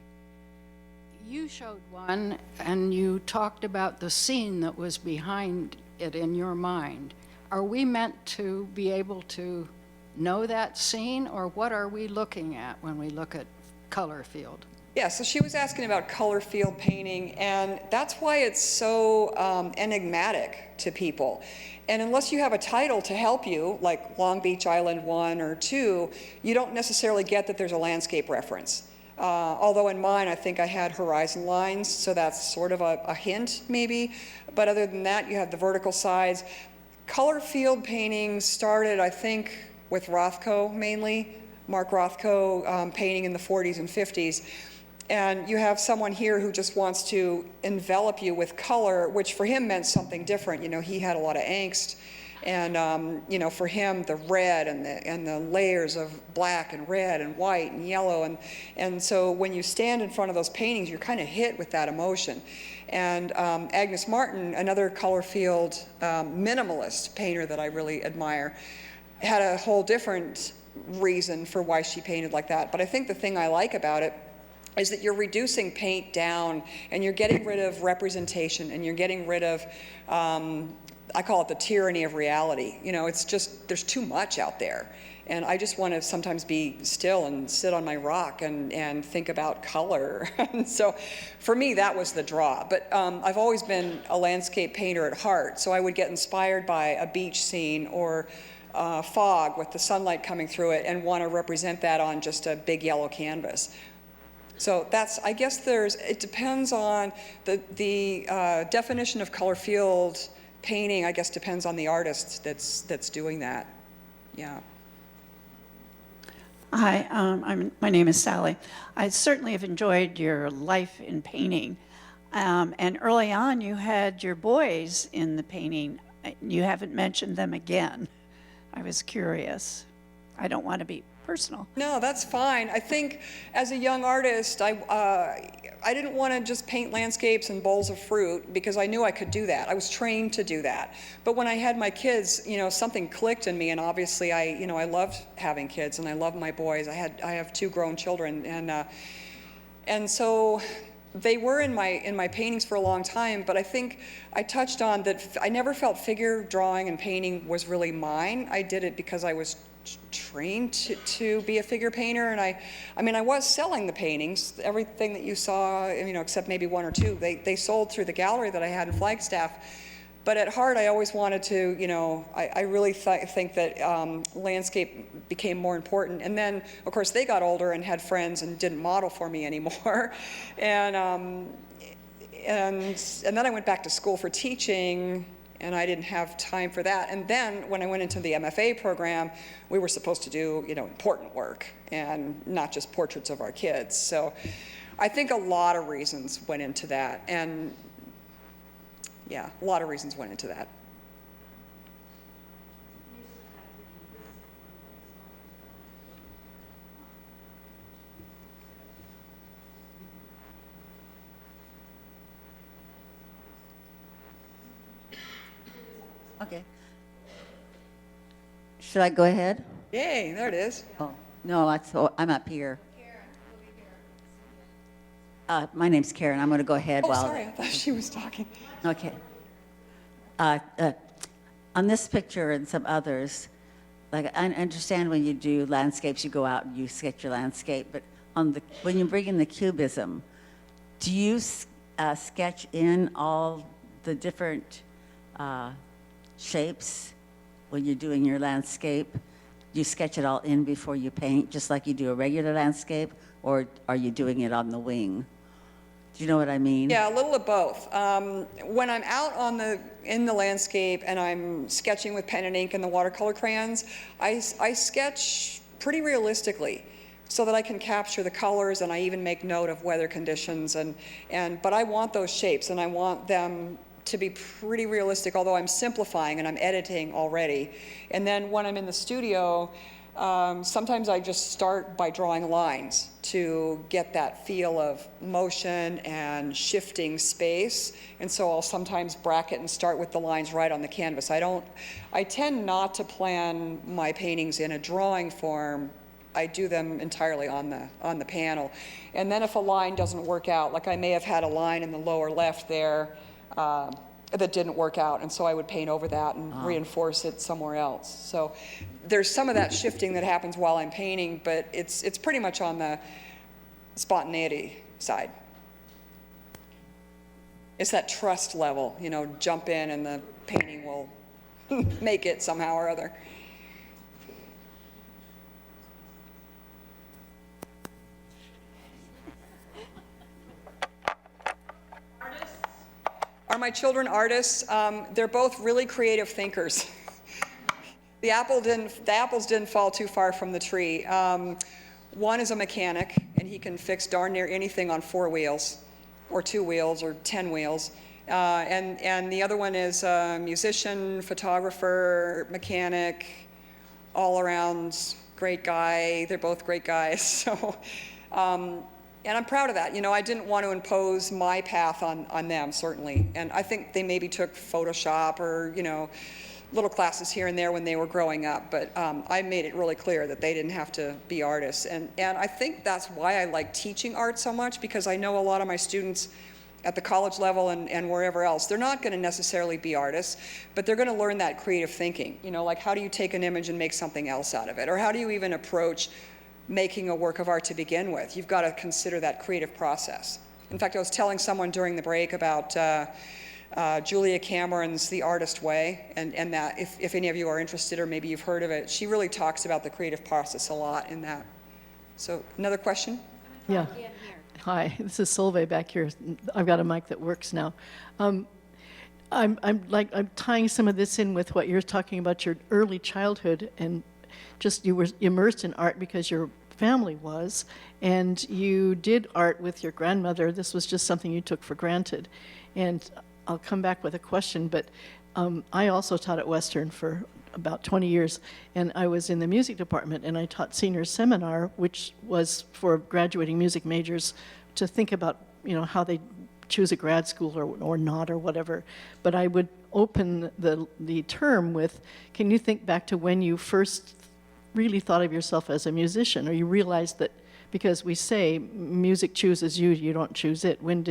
You showed one, and you talked about the scene that was behind it in your mind. Are we meant to be able to know that scene, or what are we looking at when we look at color field? Yeah, so she was asking about color field painting, and that's why it's so enigmatic to people. And unless you have a title to help you, like Long Beach Island 1 or 2, you don't necessarily get that there's a landscape reference. Although in mine, I think I had horizon lines, so that's sort of a hint, maybe. But other than that, you have the vertical sides. Color field painting started, I think, with Rothko mainly, Mark Rothko painting in the 40s and 50s. And you have someone here who just wants to envelop you with color, which for him meant something different. He had a lot of angst. And, for him, the red and the layers of black and red and white and yellow. And so when you stand in front of those paintings, you're kind of hit with that emotion. And Agnes Martin, another color field minimalist painter that I really admire, had a whole different reason for why she painted like that. But I think the thing I like about it is that you're reducing paint down, and you're getting rid of representation, and you're getting rid of I call it the tyranny of reality. It's just, there's too much out there. And I just want to sometimes be still and sit on my rock and think about color. And so for me, that was the draw. But I've always been a landscape painter at heart. So I would get inspired by a beach scene or fog with the sunlight coming through it and want to represent that on just a big yellow canvas. So I guess it depends on the definition of color field painting, I guess, depends on the artist that's doing that. Yeah. Hi, my name is Sally. I certainly have enjoyed your life in painting. And early on, you had your boys in the painting. You haven't mentioned them again. I was curious. I don't want to be personal. No, that's fine. I think as a young artist, I didn't want to just paint landscapes and bowls of fruit because I knew I could do that. I was trained to do that. But when I had my kids, something clicked in me, and obviously I loved having kids, and I love my boys. I have 2 grown children, and so they were in my paintings for a long time. But I think I touched on that I never felt figure drawing and painting was really mine. I did it because I was trained to be a figure painter, and I was selling the paintings. Everything that you saw, except maybe 1 or 2, they sold through the gallery that I had in Flagstaff. But at heart, I always wanted to, I really think that landscape became more important. And then, of course, they got older and had friends and didn't model for me anymore. And then I went back to school for teaching, and I didn't have time for that. And then when I went into the MFA program, we were supposed to do, important work and not just portraits of our kids. So I think a lot of reasons went into that. And yeah, a lot of reasons went into that. Okay. Should I go ahead? Yay, there it is. Oh, no, I'm up here. My name's Karen. I'm going to go ahead Oh, while. sorry, I thought she was talking. Okay. On this picture and some others, like I understand when you do landscapes, you go out and you sketch your landscape, but when you bring in the cubism, do you sketch in all the different shapes when you're doing your landscape? You sketch it all in before you paint, just like you do a regular landscape, or are you doing it on the wing? Do you know what I mean? Yeah, a little of both. When I'm out in the landscape and I'm sketching with pen and ink and the watercolor crayons, I sketch pretty realistically so that I can capture the colors, and I even make note of weather conditions. But I want those shapes, and I want them to be pretty realistic, although I'm simplifying and I'm editing already. And then when I'm in the studio, sometimes I just start by drawing lines to get that feel of motion and shifting space. And so I'll sometimes bracket and start with the lines right on the canvas. I tend not to plan my paintings in a drawing form. I do them entirely on the panel. And then if a line doesn't work out, like I may have had a line in the lower left there that didn't work out, and so I would paint over that and reinforce it somewhere else. So there's some of that shifting that happens while I'm painting, but it's pretty much on the spontaneity side. It's that trust level, jump in and the painting will make it somehow or other. Are my children artists? They're both really creative thinkers. The apples didn't fall too far from the tree. One is a mechanic, and he can fix darn near anything on 4 wheels, or 2 wheels, or 10 wheels. And the other one is a musician, photographer, mechanic, all around great guy. They're both great guys. So. And I'm proud of that. I didn't want to impose my path on them, certainly. And I think they maybe took Photoshop or, little classes here and there when they were growing up. But I made it really clear that they didn't have to be artists. And I think that's why I like teaching art so much, because I know a lot of my students at the college level and wherever else, they're not going to necessarily be artists, but they're going to learn that creative thinking. Like how do you take an image and make something else out of it? Or how do you even approach making a work of art to begin with? You've got to consider that creative process. In fact, I was telling someone during the break about Julia Cameron's The Artist Way, and that if any of you are interested or maybe you've heard of it, she really talks about the creative process a lot in that. So, another question? Yeah. Hi, this is Solveig back here. I've got a mic that works now. I'm tying some of this in with what you're talking about, your early childhood, and just you were immersed in art because your family was, and you did art with your grandmother. This was just something you took for granted. And I'll come back with a question, but I also taught at Western for about 20 years, and I was in the music department, and I taught senior seminar, which was for graduating music majors to think about, how they choose a grad school or not or whatever. But I would open the term with, can you think back to when you first really thought of yourself as a musician, or you realized that, because we say music chooses you, you don't choose it. When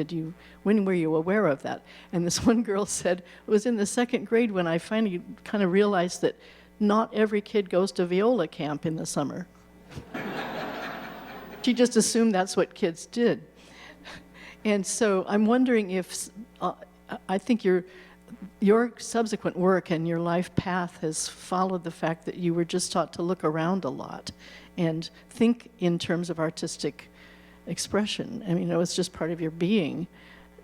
were you aware of that? And this one girl said, it was in the 2nd grade when I finally kind of realized that not every kid goes to viola camp in the summer. She just assumed that's what kids did. And so I'm wondering if, I think your subsequent work and your life path has followed the fact that you were just taught to look around a lot and think in terms of artistic expression. I mean, it was just part of your being.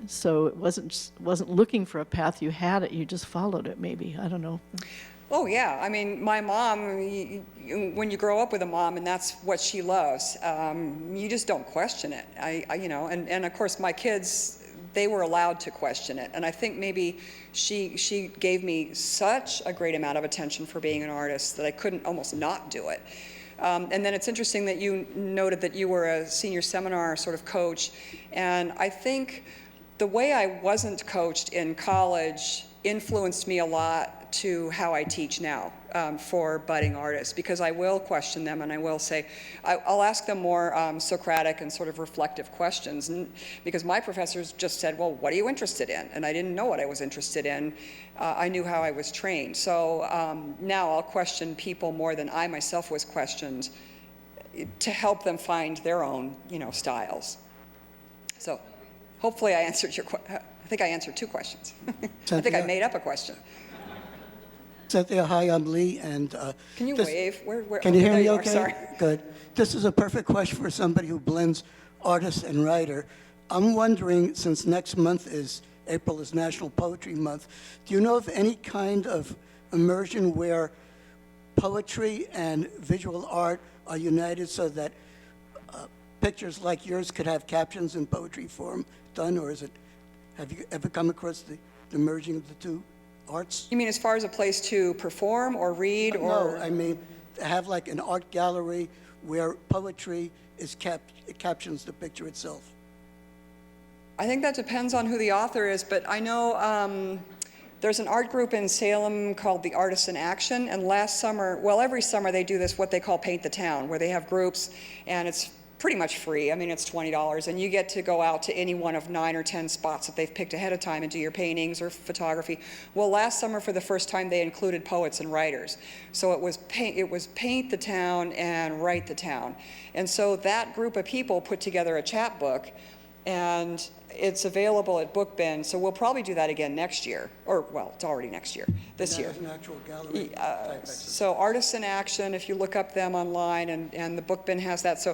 So it wasn't looking for a path. You had it. You just followed it, maybe. I don't know. Oh, yeah. I mean, my mom, when you grow up with a mom and that's what she loves, you just don't question it. And of course, my kids, they were allowed to question it. And I think maybe she gave me such a great amount of attention for being an artist that I couldn't almost not do it. And then it's interesting that you noted that you were a senior seminar sort of coach. And I think the way I wasn't coached in college influenced me a lot to how I teach now for budding artists, because I will question them and I will say, I'll ask them more Socratic and sort of reflective questions, and because my professors just said, well, what are you interested in? And I didn't know what I was interested in. I knew how I was trained. So now I'll question people more than I myself was questioned to help them find their own, styles. So hopefully I answered your question. I think I answered 2 questions. I think I made up a question. Cynthia, hi, I'm Lee, and Can you wave? Where, can you hear there me are, okay? sorry. Good. This is a perfect question for somebody who blends artist and writer. I'm wondering, since next month is April is National Poetry Month, do you know of any kind of immersion where poetry and visual art are united so that pictures like yours could have captions in poetry form done, or have you ever come across the merging of the two arts? You mean as far as a place to perform or read or? No, I mean, have like an art gallery where poetry is captions the picture itself. I think that depends on who the author is, but I know there's an art group in Salem called the Artists in Action, and last summer, well, every summer they do this, what they call Paint the Town, where they have groups, and it's pretty much free. I mean, it's $20, and you get to go out to any one of 9 or 10 spots that they've picked ahead of time and do your paintings or photography. Well, last summer, for the first time, they included poets and writers. So it was paint the town and write the town. And so that group of people put together a chapbook, and it's available at Book Bin. So we'll probably do that again next year, or well, it's already next year, this year. That is an actual gallery type exercise. So Artists in Action, if you look up them online, and the Book Bin has that.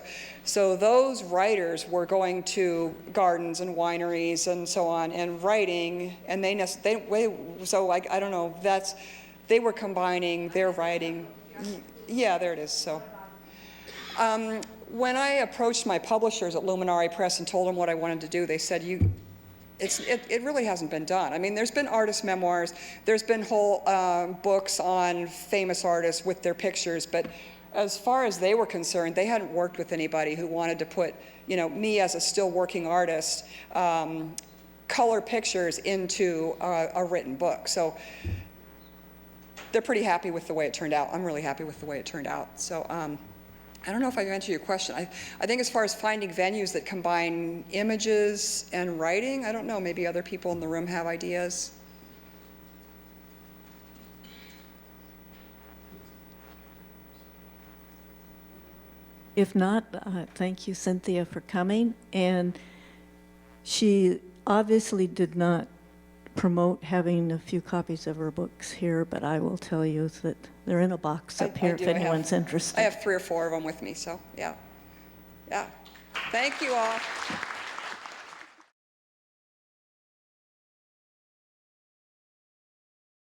So those writers were going to gardens and wineries and so on and writing, and I don't know, they were combining their writing. Yeah, there it is. So. When I approached my publishers at Luminari Press and told them what I wanted to do, they said, it really hasn't been done. I mean, there's been artist memoirs, there's been whole books on famous artists with their pictures, but as far as they were concerned, they hadn't worked with anybody who wanted to put, me as a still working artist, color pictures into a written book. So they're pretty happy with the way it turned out. I'm really happy with the way it turned out. So. I don't know if I've answered your question. I think as far as finding venues that combine images and writing, I don't know, maybe other people in the room have ideas. If not, thank you, Cynthia, for coming. And she obviously did not promote having a few copies of her books here, but I will tell you that they're in a box up here if anyone's interested. I have 3 or 4 of them with me, so yeah. Yeah. Thank you all.